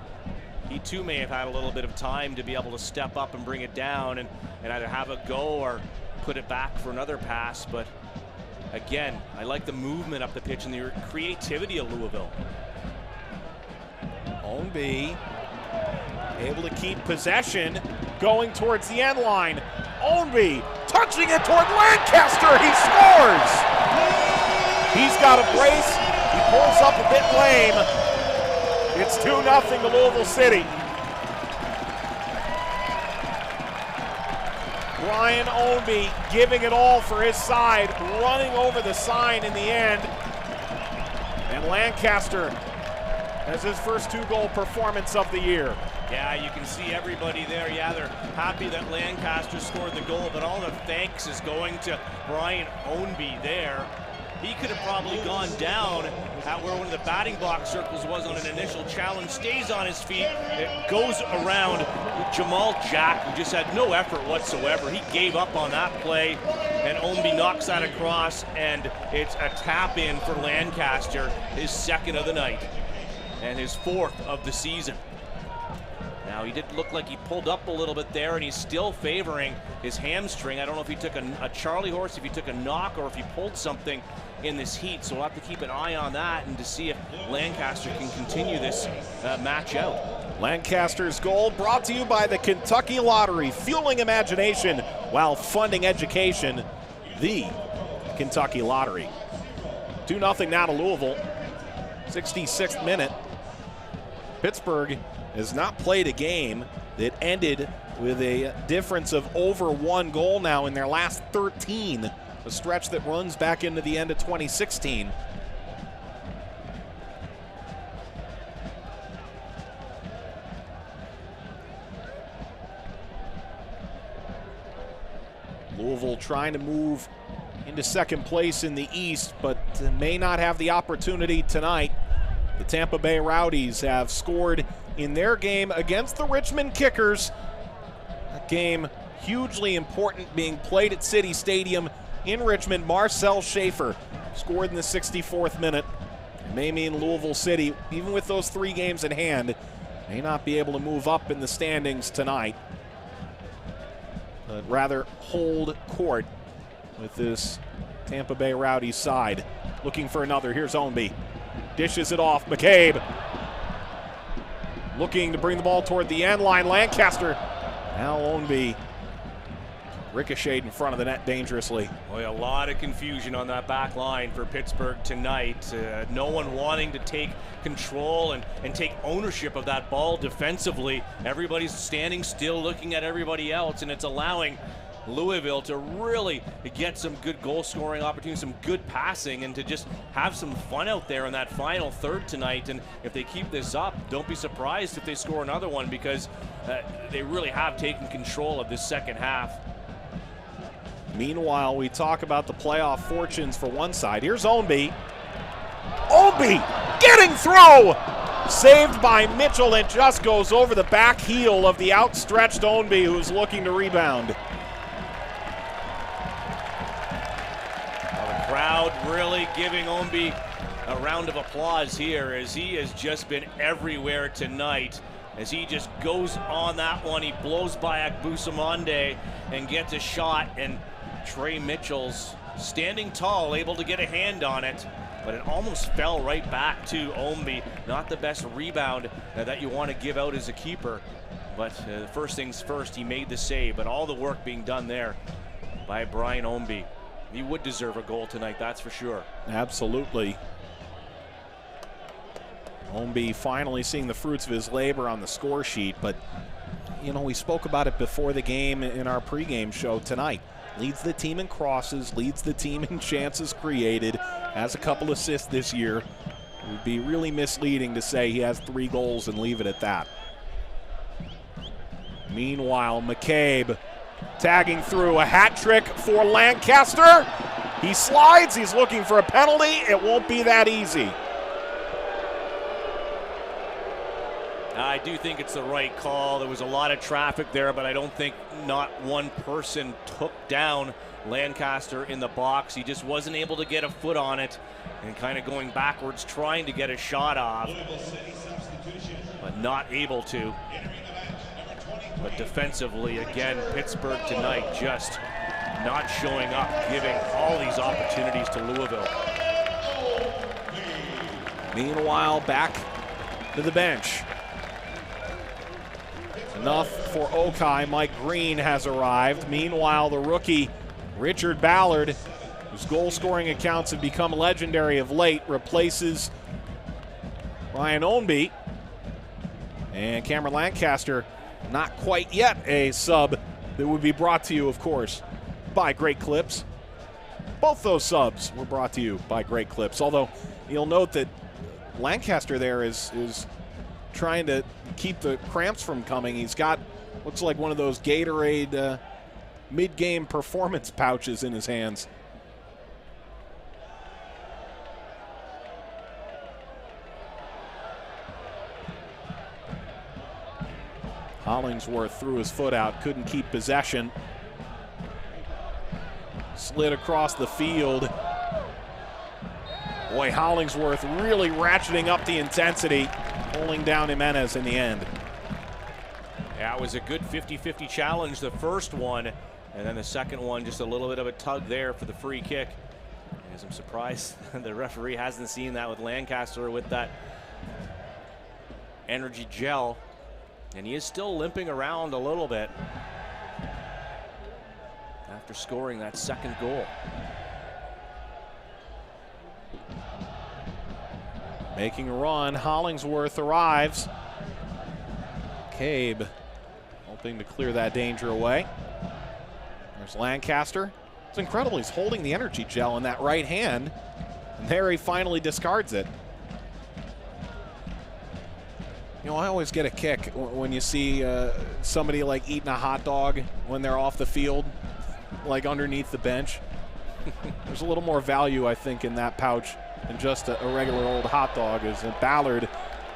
He too may have had a little bit of time to be able to step up and bring it down and either have a go or put it back for another pass. But again, I like the movement up the pitch and the creativity of Louisville. Ownby able to keep possession, going towards the end line. Ownby touching it toward Lancaster. He scores. He's got a brace. He pulls up a bit lame. It's 2-0 to Louisville City. Brian Ownby giving it all for his side, running over the sign in the end. And Lancaster has his first 2-goal performance of the year. Yeah, you can see everybody there. Yeah, they're happy that Lancaster scored the goal, but all the thanks is going to Brian Ownby there. He could have probably gone down at where one of the batting box circles was on an initial challenge, stays on his feet, it goes around Jamal Jack, who just had no effort whatsoever. He gave up on that play, and Ownby knocks that across, and it's a tap in for Lancaster, his 2nd of the night, and his 4th of the season. Now, he did look like he pulled up a little bit there, and he's still favoring his hamstring. I don't know if he took a Charlie horse, if he took a knock, or if he pulled something in this heat. So we'll have to keep an eye on that and to see if Lancaster can continue this match out. Lancaster's goal brought to you by the Kentucky Lottery, fueling imagination while funding education. The Kentucky Lottery. 2-0 now to Louisville. 66th minute. Pittsburgh has not played a game that ended with a difference of over 1 goal now in their last 13, a stretch that runs back into the end of 2016. Louisville trying to move into 2nd place in the East, but may not have the opportunity tonight. The Tampa Bay Rowdies have scored in their game against the Richmond Kickers. That game hugely important, being played at City Stadium in Richmond. Marcel Schaefer scored in the 64th minute. It may mean Louisville City, even with those 3 games in hand, may not be able to move up in the standings tonight, but rather hold court with this Tampa Bay Rowdies side. Looking for another. Here's Ownby. Dishes it off. McCabe looking to bring the ball toward the end line. Lancaster. Now Ownby ricocheted in front of the net dangerously. Boy, a lot of confusion on that back line for Pittsburgh tonight. No one wanting to take control and take ownership of that ball defensively. Everybody's standing still looking at everybody else, and it's allowing Louisville to really get some good goal scoring opportunities, some good passing, and to just have some fun out there in that final third tonight. And if they keep this up, don't be surprised if they score another one, because they really have taken control of this 2nd half. Meanwhile, we talk about the playoff fortunes for one side. Here's Ownby. Ownby getting through! Saved by Mitchell, and just goes over the back heel of the outstretched Ownby, who's looking to rebound. Crowd really giving Ownby a round of applause here, as he has just been everywhere tonight. As he just goes on that one, he blows by Akbusamonde and gets a shot, and Trey Mitchell's standing tall, able to get a hand on it. but it almost fell right back to Omby. Not the best rebound that you want to give out as a keeper, but first things first, he made the save, but all the work being done there by Brian Omby. He would deserve a goal tonight, that's for sure. Absolutely. Omby finally seeing the fruits of his labor on the score sheet, but you know, we spoke about it before the game in our pregame show tonight. Leads the team in crosses, leads the team in chances created, has a couple assists this year. It would be really misleading to say he has 3 goals and leave it at that. Meanwhile, McCabe tagging through, a hat trick for Lancaster. He slides, he's looking for a penalty. It won't be that easy. I do think it's the right call. There was a lot of traffic there, but I don't think not one person took down Lancaster in the box. He just wasn't able to get a foot on it and kind of going backwards, trying to get a shot off, but not able to. But defensively, again, Pittsburgh tonight just not showing up, giving all these opportunities to Louisville. Meanwhile, back to the bench. Enough for Okai. Mike Green has arrived. Meanwhile, the rookie Richard Ballard, whose goal-scoring accounts have become legendary of late, replaces Ryan Omby. And Cameron Lancaster, not quite yet a sub that would be brought to you, of course, by Great Clips. Both those subs were brought to you by Great Clips, although you'll note that Lancaster there is trying to keep the cramps from coming. He's got, looks like one of those Gatorade mid-game performance pouches in his hands. Hollingsworth threw his foot out, couldn't keep possession. Slid across the field. Boy, Hollingsworth really ratcheting up the intensity, pulling down Jimenez in the end. Yeah, it was a good 50-50 challenge, the first one, and then the second one, just a little bit of a tug there for the free kick. As I'm surprised the referee hasn't seen that with Lancaster with that energy gel, and he is still limping around a little bit after scoring that second goal. Making a run, Hollingsworth arrives. Cabe hoping to clear that danger away. There's Lancaster. It's incredible, he's holding the energy gel in that right hand, and there he finally discards it. You know, I always get a kick when you see somebody like eating a hot dog when they're off the field, like underneath the bench. There's a little more value, I think, in that pouch than just a regular old hot dog. As Ballard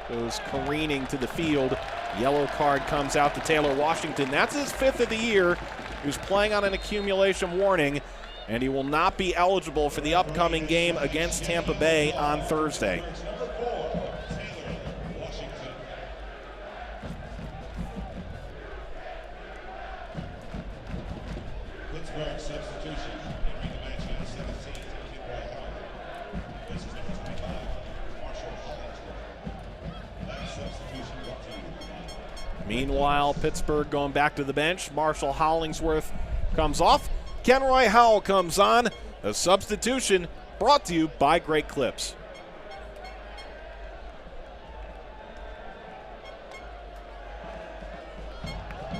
goes careening to the field. Yellow card comes out to Taylor Washington. That's his 5th of the year. He was playing on an accumulation warning, and he will not be eligible for the upcoming game against Tampa Bay on Thursday. Meanwhile, Pittsburgh going back to the bench. Marshall Hollingsworth comes off. Kenroy Howell comes on. A substitution brought to you by Great Clips.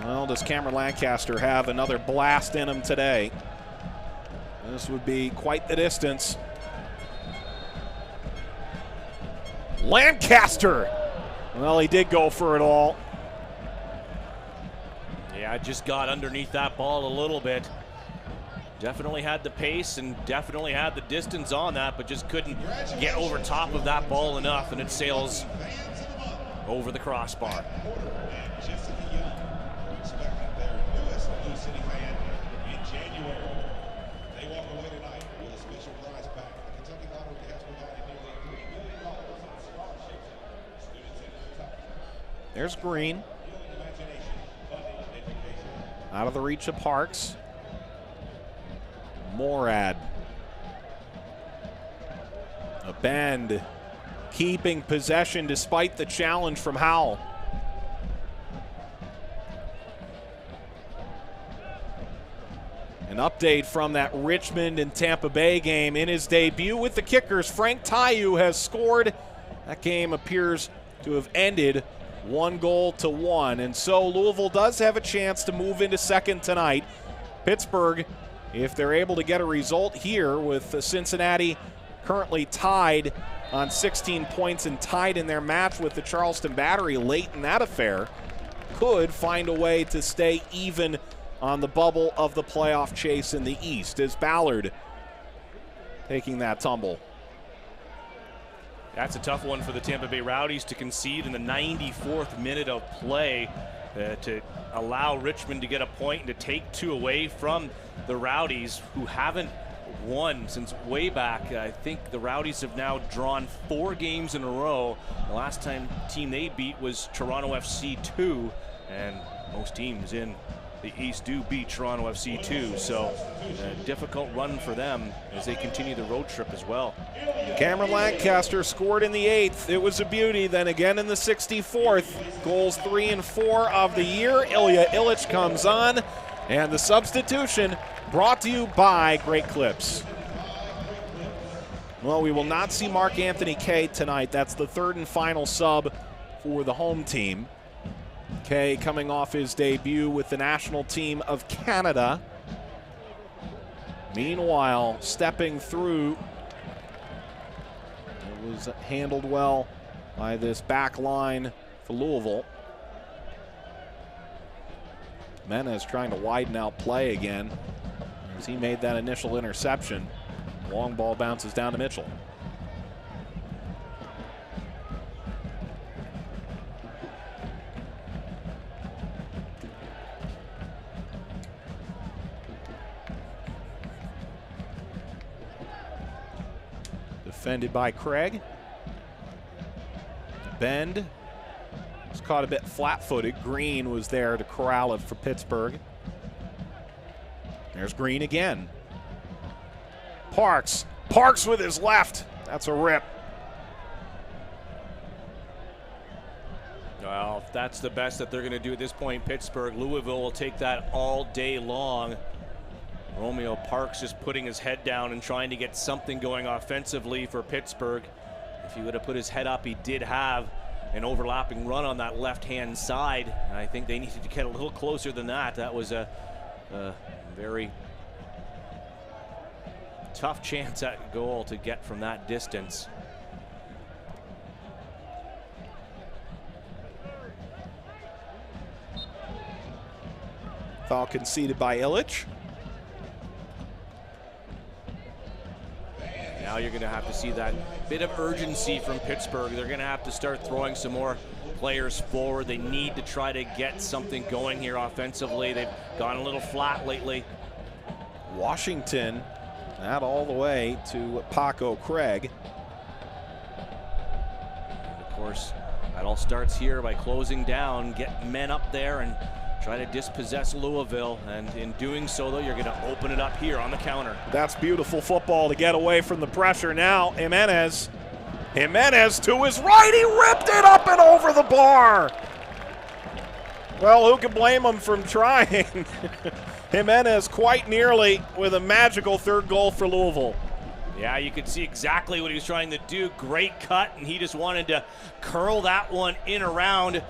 Well, does Cameron Lancaster have another blast in him today? This would be quite the distance. Lancaster! Well, he did go for it all. Yeah, just got underneath that ball a little bit. Definitely had the pace and definitely had the distance on that, but just couldn't get over top of that ball enough, and it sails over the crossbar. There's Green. Out of the reach of Parks. Morad. A Bend keeping possession despite the challenge from Howell. An update from that Richmond and Tampa Bay game. In his debut with the Kickers, Frank Taiu has scored. That game appears to have ended 1-1, and so Louisville does have a chance to move into second tonight. Pittsburgh, if they're able to get a result here with Cincinnati currently tied on 16 points and tied in their match with the Charleston Battery late in that affair, could find a way to stay even on the bubble of the playoff chase in the East, as Ballard taking that tumble. That's a tough one for the Tampa Bay Rowdies to concede in the 94th minute of play, to allow Richmond to get a point and to take 2 away from the Rowdies, who haven't won since way back. I think the Rowdies have now drawn 4 games in a row. The last team they beat was Toronto FC 2, and most teams in the East do beat Toronto FC 2, so a difficult run for them as they continue the road trip as well. Cameron Lancaster scored in the 8th. It was a beauty. Then again in the 64th. Goals 3 and 4 of the year. Ilya Illich comes on, and the substitution brought to you by Great Clips. Well, we will not see Mark Anthony Kay tonight. That's the 3rd and final sub for the home team. Kay coming off his debut with the national team of Canada. Meanwhile, stepping through, it was handled well by this back line for Louisville. Menez trying to widen out play again as he made that initial interception. Long ball bounces down to Mitchell. Defended by Craig. Bend was caught a bit flat-footed. Green was there to corral it for Pittsburgh. There's Green again. Parks with his left. That's a rip. Well, if that's the best that they're going to do at this point, Pittsburgh, Louisville will take that all day long. Romeo Parks just putting his head down and trying to get something going offensively for Pittsburgh. If he would have put his head up, he did have an overlapping run on that left-hand side. And I think they needed to get a little closer than that. That was a very tough chance at goal to get from that distance. Foul conceded by Illich. Now you're going to have to see that bit of urgency from Pittsburgh. They're going to have to start throwing some more players forward. They need to try to get something going here offensively. They've gone a little flat lately. Washington, that all the way to Paco Craig. And of course, that all starts here by closing down, get men up there and try to dispossess Louisville, and in doing so, though, you're going to open it up here on the counter. That's beautiful football to get away from the pressure. Now, Jimenez to his right. He ripped it up and over the bar. Well, who can blame him from trying? Jimenez quite nearly with a magical 3rd goal for Louisville. Yeah, you could see exactly what he was trying to do. Great cut, and he just wanted to curl that one in around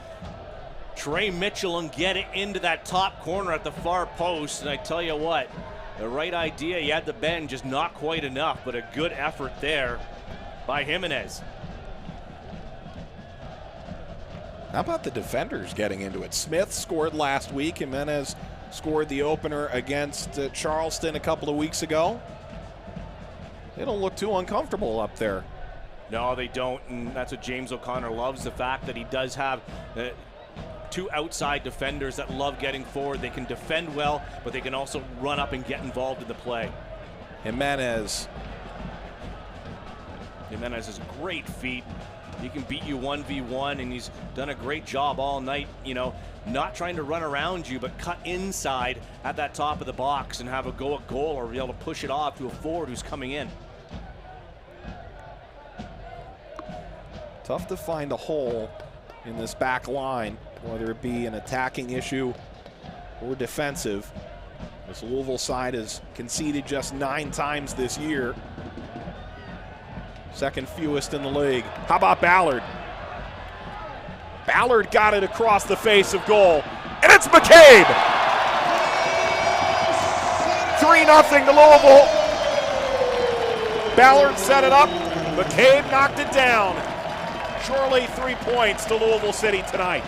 Trey Mitchell and get it into that top corner at the far post. And I tell you what, the right idea, he had the bend, just not quite enough, but a good effort there by Jimenez. How about the defenders getting into it? Smith scored last week. Jimenez scored the opener against Charleston a couple of weeks ago. They don't look too uncomfortable up there. No, they don't, and that's what James O'Connor loves, the fact that he does have 2 outside defenders that love getting forward. They can defend well, but they can also run up and get involved in the play. Jimenez has great feet. He can beat you 1v1, and he's done a great job all night, you know, not trying to run around you, but cut inside at that top of the box and have a go at goal, or be able to push it off to a forward who's coming in. Tough to find a hole in this back line, whether it be an attacking issue or defensive. This Louisville side has conceded just 9 times this year. Second fewest in the league. How about Ballard? Ballard got it across the face of goal, and it's McCabe! 3-0 to Louisville. Ballard set it up. McCabe knocked it down. Surely 3 points to Louisville City tonight.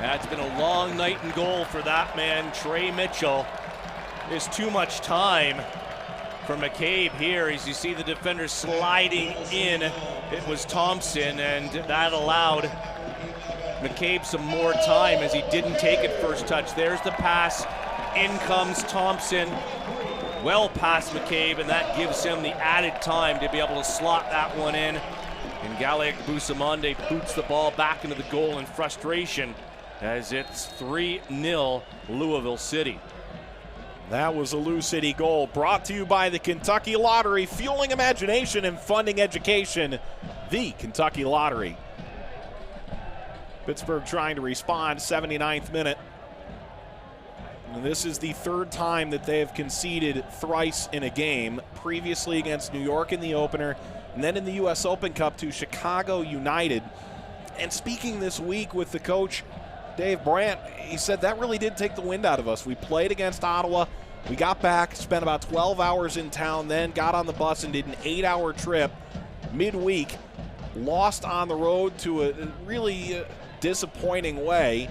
That's been a long night in goal for that man, Trey Mitchell. There's too much time for McCabe here as you see the defender sliding in. It was Thompson, and that allowed McCabe some more time as he didn't take it first touch. There's the pass. In comes Thompson. Well past McCabe, and that gives him the added time to be able to slot that one in. And Gallic Busamonde boots the ball back into the goal in frustration as it's 3-0 Louisville City. That was a Lou City goal brought to you by the Kentucky Lottery, fueling imagination and funding education. The Kentucky Lottery. Pittsburgh trying to respond, 79th minute. And this is the 3rd time that they have conceded thrice in a game, previously against New York in the opener, and then in the U.S. Open Cup to Chicago United. And speaking this week with the coach, Dave Brandt, he said that really did take the wind out of us. We played against Ottawa. We got back, spent about 12 hours in town, then got on the bus and did an 8-hour trip midweek. Lost on the road to a really disappointing way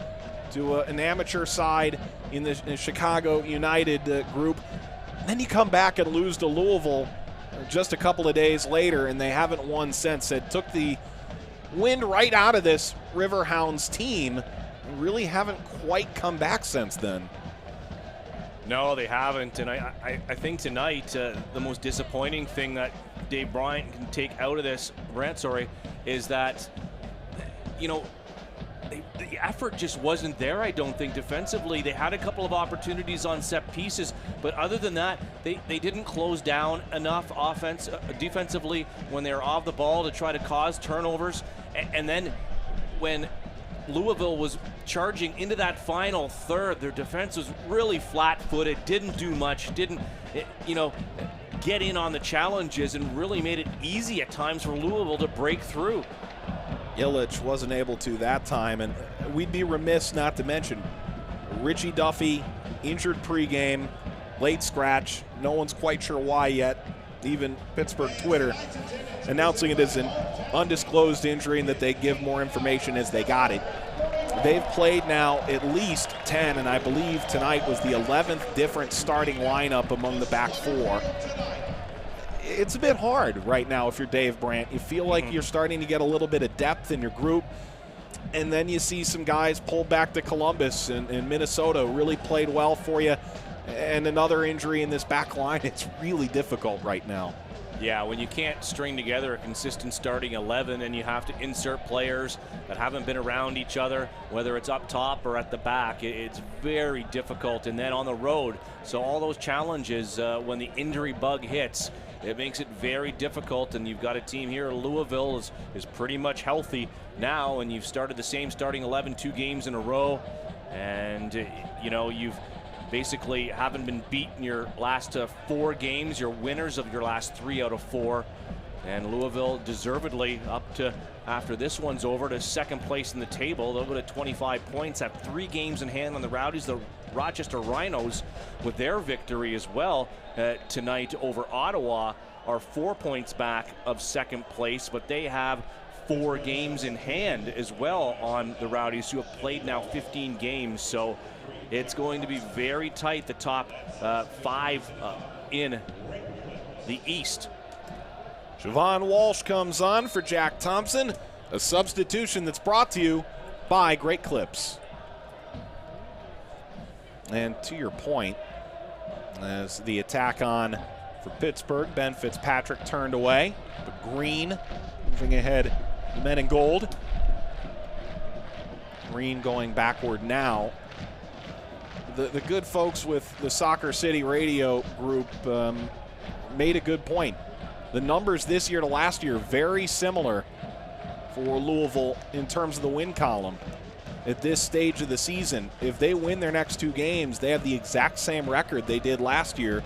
to an amateur side in the Chicago United group. And then you come back and lose to Louisville just a couple of days later, and they haven't won since. It took the wind right out of this Riverhounds team. Really haven't quite come back since then. No, they haven't, and I think tonight the most disappointing thing that Dave Brandt can take out of this, is that, you know, the effort just wasn't there, I don't think, defensively. They had a couple of opportunities on set pieces, but other than that, they didn't close down enough defensively when they were off the ball to try to cause turnovers. And then when Louisville was charging into that final third, their defense was really flat-footed, didn't do much, didn't, get in on the challenges, and really made it easy at times for Louisville to break through. Illich wasn't able to that time, and we'd be remiss not to mention Richie Duffy, injured pregame, late scratch. No one's quite sure why yet. Even Pittsburgh Twitter announcing it as an undisclosed injury and that they give more information as they got it. They've played now at least 10, and I believe tonight was the 11th different starting lineup among the back 4. It's a bit hard right now if you're Dave Brandt. You feel like you're starting to get a little bit of depth in your group, and then you see some guys pull back to Columbus and Minnesota really played well for you, and another injury in this back line. It's really difficult right now. Yeah, when you can't string together a consistent starting 11 and you have to insert players that haven't been around each other, whether it's up top or at the back, it's very difficult. And then on the road, so all those challenges, when the injury bug hits, it makes it very difficult. And you've got a team here, Louisville is pretty much healthy now, and you've started the same starting 11 2 games in a row, and you've basically haven't been beaten your last 4 games. You're winners of your last 3 out of 4. And Louisville deservedly up to, after this one's over, to second place in the table. They'll go to 25 points, have 3 games in hand on the Rowdies. The Rochester Rhinos, with their victory as well tonight over Ottawa, are 4 points back of second place, but they have 4 games in hand as well on the Rowdies, who have played now 15 games. So it's going to be very tight, the top 5 in the East. Siobhan Walsh comes on for Jack Thompson, a substitution that's brought to you by Great Clips. And to your point, as the attack on for Pittsburgh, Ben Fitzpatrick turned away, but Green moving ahead, the men in gold. Green going backward now. The good folks with the Soccer City radio group made a good point. the numbers this year to last year very similar for Louisville in terms of the win column. At this stage of the season, if they win their next 2 games, they have the exact same record they did last year,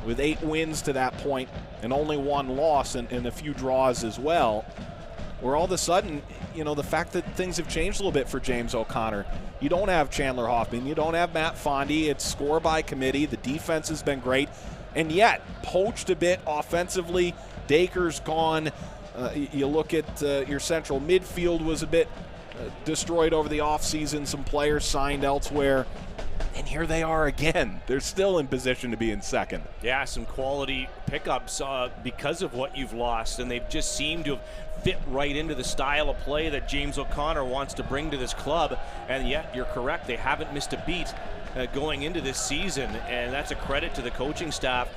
with 8 wins to that point and only 1 loss and a few draws as well. Where all of a sudden, you know, the fact that things have changed a little bit for James O'Connor. You don't have Chandler Hoffman. You don't have Matt Fondy. It's score by committee. The defense has been great. And yet, poached a bit offensively. Daker's gone. You look at your central midfield was a bit destroyed over the offseason. Some players signed elsewhere. And here they are again. They're still in position to be in second. Yeah, some quality pickups because of what you've lost, and they've just seemed to have fit right into the style of play that James O'Connor wants to bring to this club. And yet, you're correct, they haven't missed a beat going into this season, and that's a credit to the coaching staff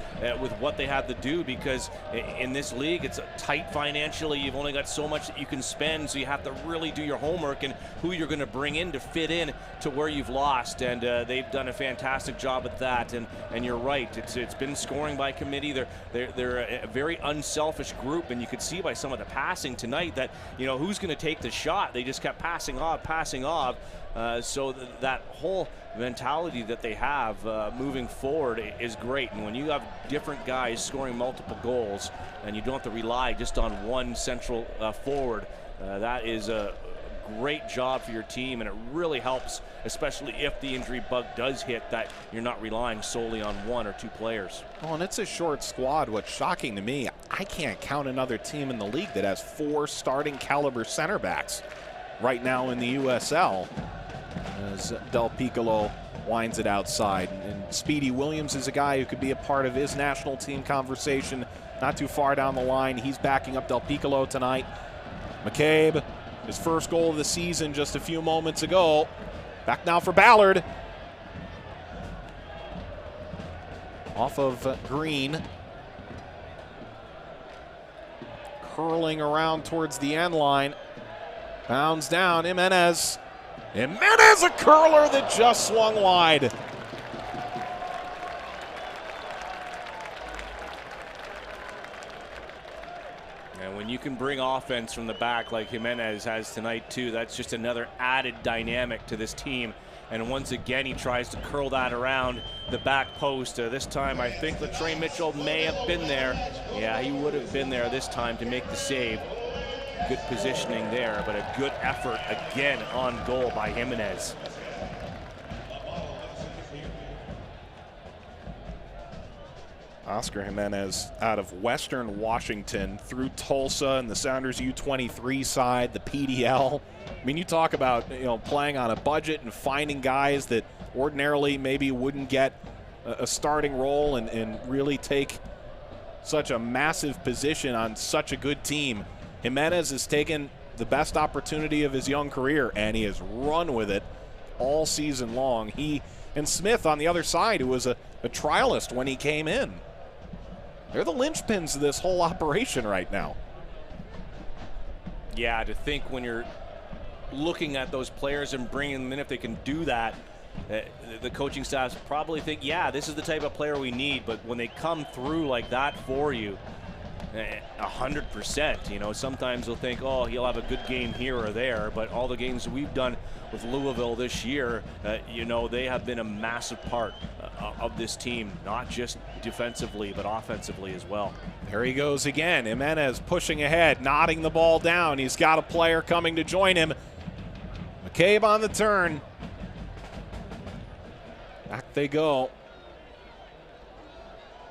with what they have to do, because in this league it's tight financially. You've only got so much that you can spend, so you have to really do your homework and who you're going to bring in to fit in to where you've lost, and they've done a fantastic job at that. And you're right, it's been scoring by committee. They're a very unselfish group, and you could see by some of the passing tonight that, you know, who's going to take the shot. They just kept passing off. So that whole mentality that they have moving forward is great. And when you have different guys scoring multiple goals and you don't have to rely just on one central forward, that is a great job for your team, and it really helps, especially if the injury bug does hit, that you're not relying solely on 1 or 2 players. Oh, and it's a short squad. What's shocking to me, I can't count another team in the league that has 4 starting caliber center backs right now in the USL. As Del Piccolo winds it outside. And Speedy Williams is a guy who could be a part of his national team conversation not too far down the line. He's backing up Del Piccolo tonight. McCabe, his first goal of the season just a few moments ago. Back now for Ballard. Off of Green. Curling around towards the end line. Bounds down, Jimenez. Jimenez, a curler that just swung wide. And when you can bring offense from the back like Jimenez has tonight too, that's just another added dynamic to this team. And once again, he tries to curl that around the back post. This time, I think Latrey Mitchell may have been there. Yeah, he would have been there this time to make the save. Good positioning there, but a good effort again on goal by Jimenez. Oscar Jimenez out of Western Washington through Tulsa and the Sounders U23 side, the PDL. I mean, you talk about, you know, playing on a budget and finding guys that ordinarily maybe wouldn't get a starting role and really take such a massive position on such a good team. Jimenez has taken the best opportunity of his young career, and he has run with it all season long. He and Smith on the other side, who was a trialist when he came in. They're the linchpins of this whole operation right now. Yeah, to think when you're looking at those players and bringing them in, if they can do that, the coaching staffs probably think, yeah, this is the type of player we need. But when they come through like that for you, 100%. You know, sometimes they'll think, oh, he'll have a good game here or there, but all the games we've done with Louisville this year, you know, they have been a massive part of this team, not just defensively, but offensively as well. There he goes again. Jimenez pushing ahead, nodding the ball down. He's got a player coming to join him. McCabe on the turn. Back they go.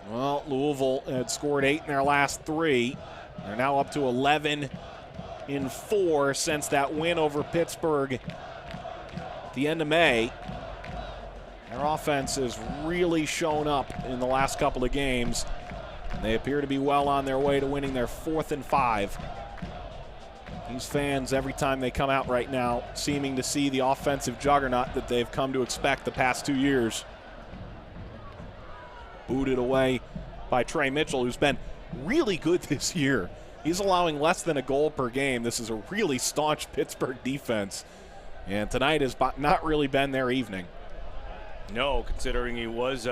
Well, Louisville had scored 8 in their last 3. They're now up to 11 in 4 since that win over Pittsburgh at the end of May. Their offense has really shown up in the last couple of games. They appear to be well on their way to winning their 4th and 5. These fans, every time they come out right now, seeming to see the offensive juggernaut that they've come to expect the past 2 years. Booted away by Trey Mitchell, who's been really good this year. He's allowing less than a goal per game. This is a really staunch Pittsburgh defense. And tonight has not really been their evening. No, considering he was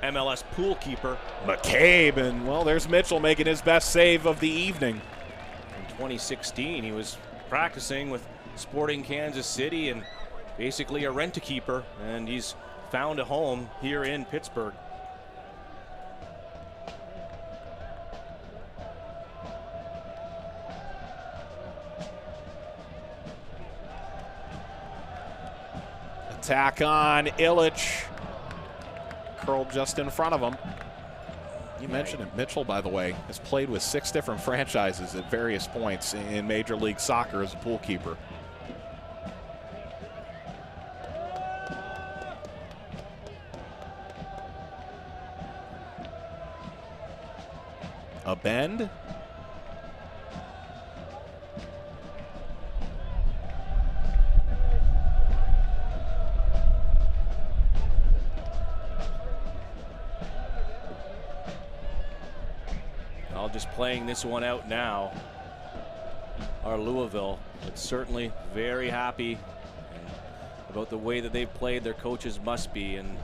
MLS pool keeper. McCabe, and well, there's Mitchell making his best save of the evening. In 2016, he was practicing with Sporting Kansas City and basically a rent-a-keeper, and he's found a home here in Pittsburgh. Attack on Illich. Curled just in front of him. You mentioned it. Mitchell, by the way, has played with 6 different franchises at various points in Major League Soccer as a pool keeper. A bend. Just playing this one out now are Louisville, but certainly very happy about the way that they've played. Their coaches must be, and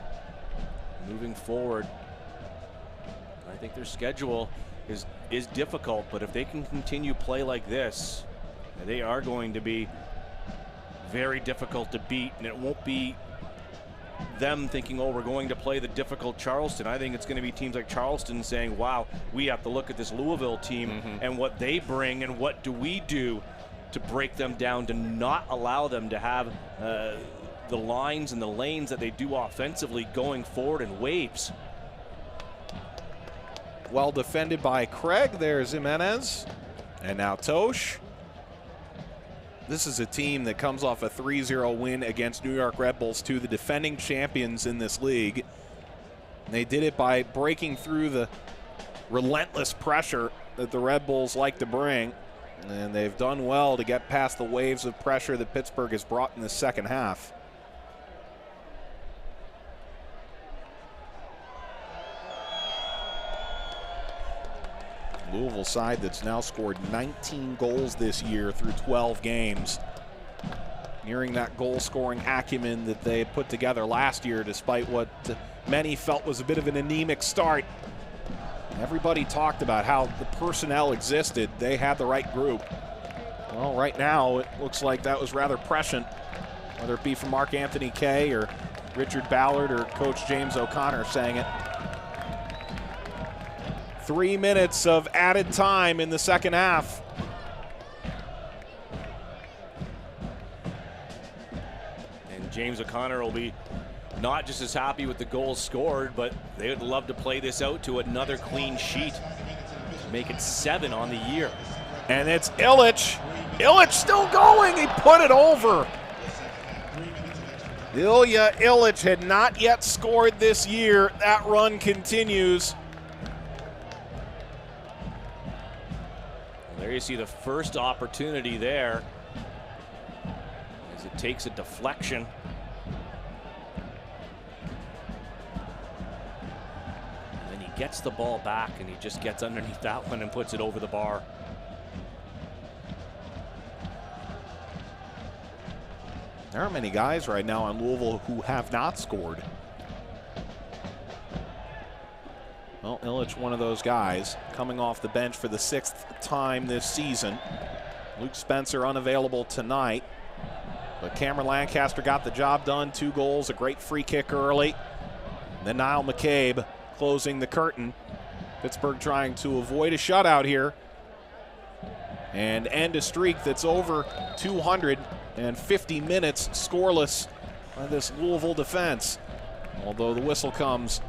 moving forward, I think their schedule is difficult, but if they can continue play like this, they are going to be very difficult to beat, and it won't be them thinking, oh, we're going to play the difficult Charleston. I think it's going to be teams like Charleston saying, wow, we have to look at this Louisville team and what they bring, and what do we do to break them down, to not allow them to have the lines and the lanes that they do offensively going forward in waves. Well defended by Craig. There's Jimenez. And now Tosh. This is a team that comes off a 3-0 win against New York Red Bulls, 2 the defending champions in this league. And they did it by breaking through the relentless pressure that the Red Bulls like to bring. And they've done well to get past the waves of pressure that Pittsburgh has brought in the second half. Louisville side that's now scored 19 goals this year through 12 games. Nearing that goal-scoring acumen that they put together last year, despite what many felt was a bit of an anemic start. Everybody talked about how the personnel existed. They had the right group. Well, right now, it looks like that was rather prescient, whether it be from Mark Anthony Kay or Richard Ballard or Coach James O'Connor saying it. 3 minutes of added time in the second half. And James O'Connor will be not just as happy with the goals scored, but they would love to play this out to another clean sheet. Make it 7 on the year. And it's Illich. Illich still going. He put it over. Ilya Illich had not yet scored this year. That run continues. There you see the first opportunity there as it takes a deflection. And then he gets the ball back and he just gets underneath that one and puts it over the bar. There aren't many guys right now on Louisville who have not scored. Well, Illich, one of those guys, coming off the bench for the 6th time this season. Luke Spencer unavailable tonight, but Cameron Lancaster got the job done. 2 goals, a great free kick early. And then Niall McCabe closing the curtain. Pittsburgh trying to avoid a shutout here and end a streak that's over 250 minutes scoreless by this Louisville defense. Although the whistle comes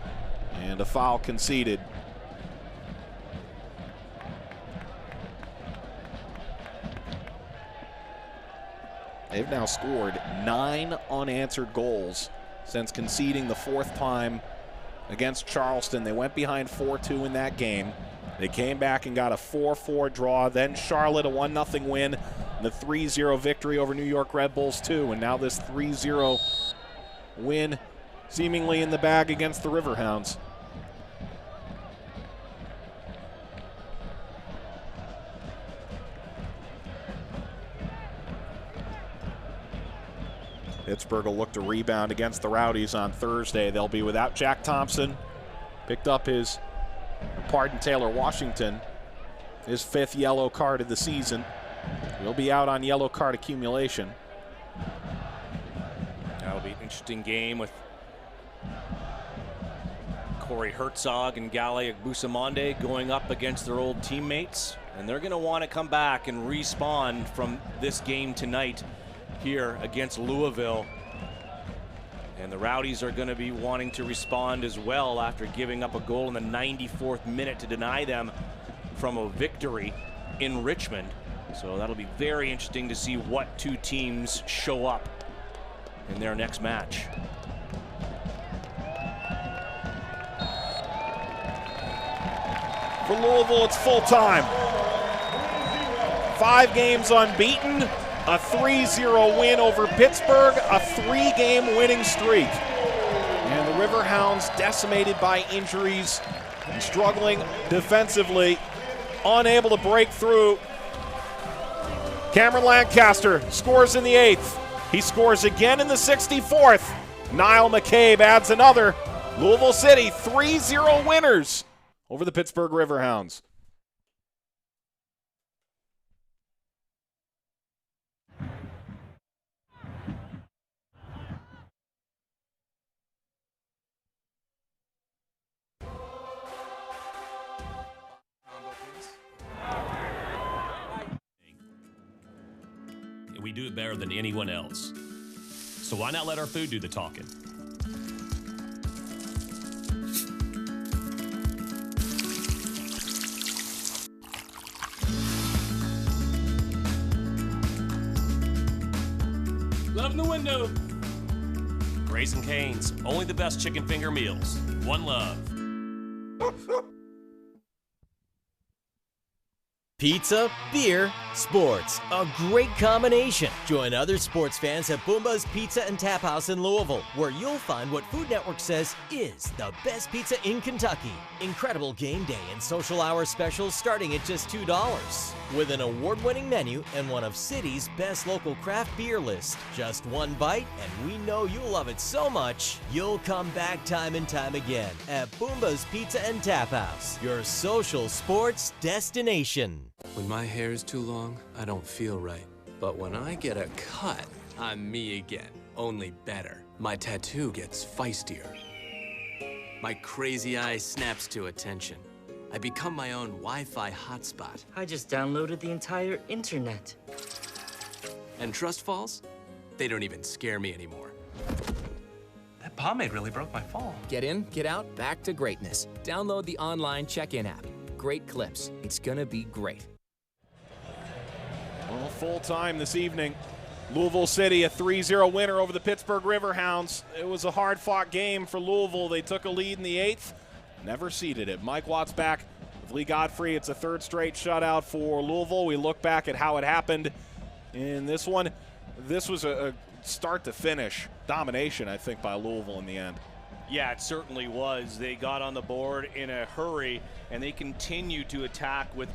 and a foul conceded. They've now scored 9 unanswered goals since conceding the 4th time against Charleston. They went behind 4-2 in that game. They came back and got a 4-4 draw. Then Charlotte, a 1-0 win, and a 3-0 victory over New York Red Bulls 2. And now this 3-0 win seemingly in the bag against the Riverhounds. Pittsburgh will look to rebound against the Rowdies on Thursday. They'll be without Jack Thompson, Picked up his, Taylor Washington, his 5th yellow card of the season. He'll be out on yellow card accumulation. That'll be an interesting game with Corey Herzog and Gale Busamonde going up against their old teammates. And they're going to want to come back and respawn from this game tonight here against Louisville. And the Rowdies are going to be wanting to respond as well after giving up a goal in the 94th minute to deny them from a victory in Richmond. So that'll be very interesting to see what two teams show up in their next match. For Louisville, it's full time. 5 games unbeaten, a 3-0 win over Pittsburgh, a 3-game winning streak. And the Riverhounds decimated by injuries and struggling defensively, unable to break through. Cameron Lancaster scores in the 8th. He scores again in the 64th. Niall McCabe adds another. Louisville City 3-0 winners over the Pittsburgh Riverhounds. We do it better than anyone else. So why not let our food do the talking? Love in the window. Raising Cane's, only the best chicken finger meals. One love. Pizza, beer, sports. A great combination. Join other sports fans at Boomba's Pizza and Tap House in Louisville, where you'll find what Food Network says is the best pizza in Kentucky. Incredible game day and social hour specials starting at just $2. With an award-winning menu and one of City's best local craft beer list. Just one bite, and we know you'll love it so much, you'll come back time and time again at Boomba's Pizza and Tap House, your social sports destination. When my hair is too long, I don't feel right. But when I get a cut, I'm me again, only better. My tattoo gets feistier. My crazy eye snaps to attention. I become my own Wi-Fi hotspot. I just downloaded the entire internet. And trust falls? They don't even scare me anymore. That pomade really broke my fall. Get in, get out, back to greatness. Download the online check-in app. Great clips. It's gonna be great. Well, full time this evening. Louisville City, a 3-0 winner over the Pittsburgh Riverhounds. It was a hard-fought game for Louisville. They took a lead in the 8th, never ceded it. Mike Watt's back with Lee Godfrey. It's a 3rd straight shutout for Louisville. We look back at how it happened in this one. This was a start to finish domination, I think, by Louisville in the end. Yeah, it certainly was. They got on the board in a hurry, and they continued to attack with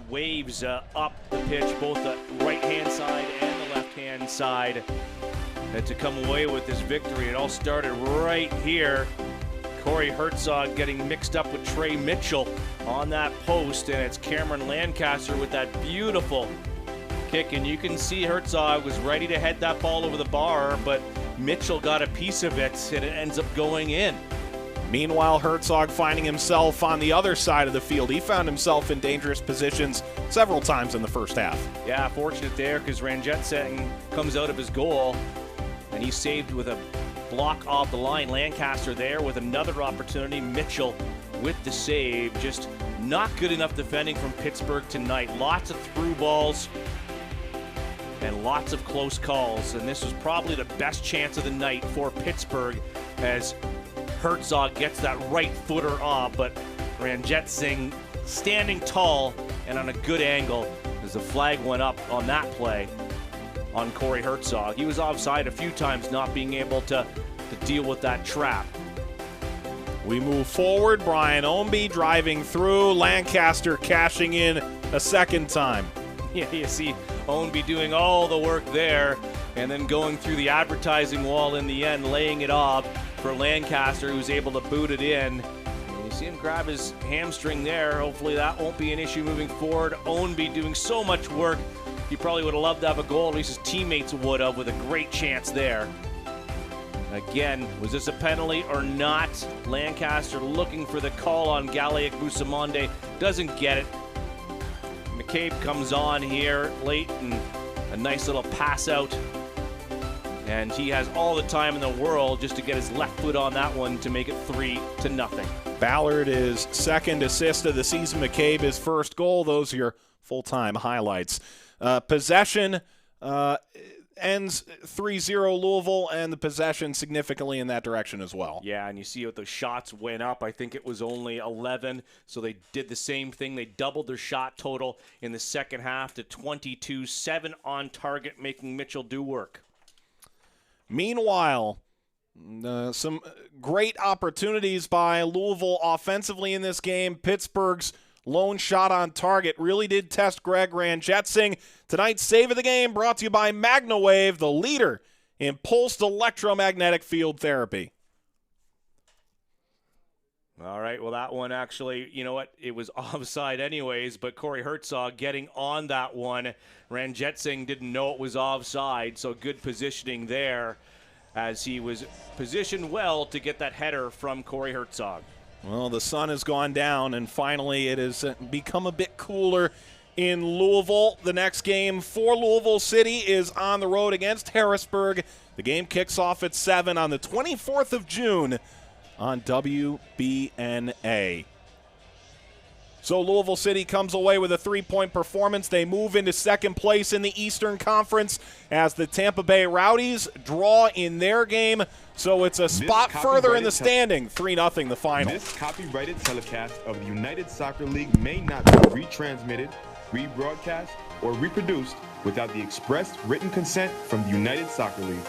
waves up the pitch, both the right-hand side and the left-hand side, to come away with this victory. It all started right here. Corey Herzog getting mixed up with Trey Mitchell on that post, and it's Cameron Lancaster with that beautiful kick, and you can see Herzog was ready to head that ball over the bar, but Mitchell got a piece of it, and it ends up going in. Meanwhile, Herzog finding himself on the other side of the field. He found himself in dangerous positions several times in the first half. Yeah, fortunate there because Ranjetsen comes out of his goal, and he's saved with a block off the line. Lancaster there with another opportunity. Mitchell with the save. Just not good enough defending from Pittsburgh tonight. Lots of through balls and lots of close calls, and this was probably the best chance of the night for Pittsburgh as Herzog gets that right footer off, but Ranjit Singh standing tall and on a good angle as the flag went up on that play on Corey Herzog. He was offside a few times, not being able to deal with that trap. We move forward. Brian Ownby driving through. Lancaster cashing in a second time. Yeah, you see Ownby doing all the work there and then going through the advertising wall in the end, laying it off for Lancaster, who's able to boot it in. You See him grab his hamstring there. Hopefully that won't be an issue moving forward. Ownby doing so much work. He probably would have loved to have a goal. At least his teammates would have, with a great chance there. Again, was this a penalty or not? Lancaster looking for the call on Galaic Busamonde. Doesn't get it. McCabe comes on here late and a nice little pass out. And he has all the time in the world just to get his left foot on that one to make it 3-0. Ballard is second assist of the season. McCabe his first goal. Those are your full-time highlights. Possession ends 3-0 Louisville, and the possession significantly in that direction as well. Yeah, and you see what the shots went up. I think it was only 11, so they did the same thing. They doubled their shot total in the second half to 22, 7 on target, making Mitchell do work. Meanwhile, some great opportunities by Louisville offensively in this game. Pittsburgh's lone shot on target really did test Greg Ranjetsing. Tonight's save of the game brought to you by MagnaWave, the leader in pulsed electromagnetic field therapy. All right, well, that one actually, you know what, it was offside anyways, but Corey Herzog getting on that one. Ranjetsing didn't know it was offside, so good positioning there as he was positioned well to get that header from Corey Herzog. Well, the sun has gone down, and finally it has become a bit cooler in Louisville. The next game for Louisville City is on the road against Harrisburg. The game kicks off at 7 on the 24th of June on WBNA. So Louisville City comes away with a 3-point performance. They move into second place in the Eastern Conference as the Tampa Bay Rowdies draw in their game. So it's a spot further in the standing, 3-0 the final. This copyrighted telecast of the United Soccer League may not be retransmitted, rebroadcast, or reproduced without the express written consent from the United Soccer League.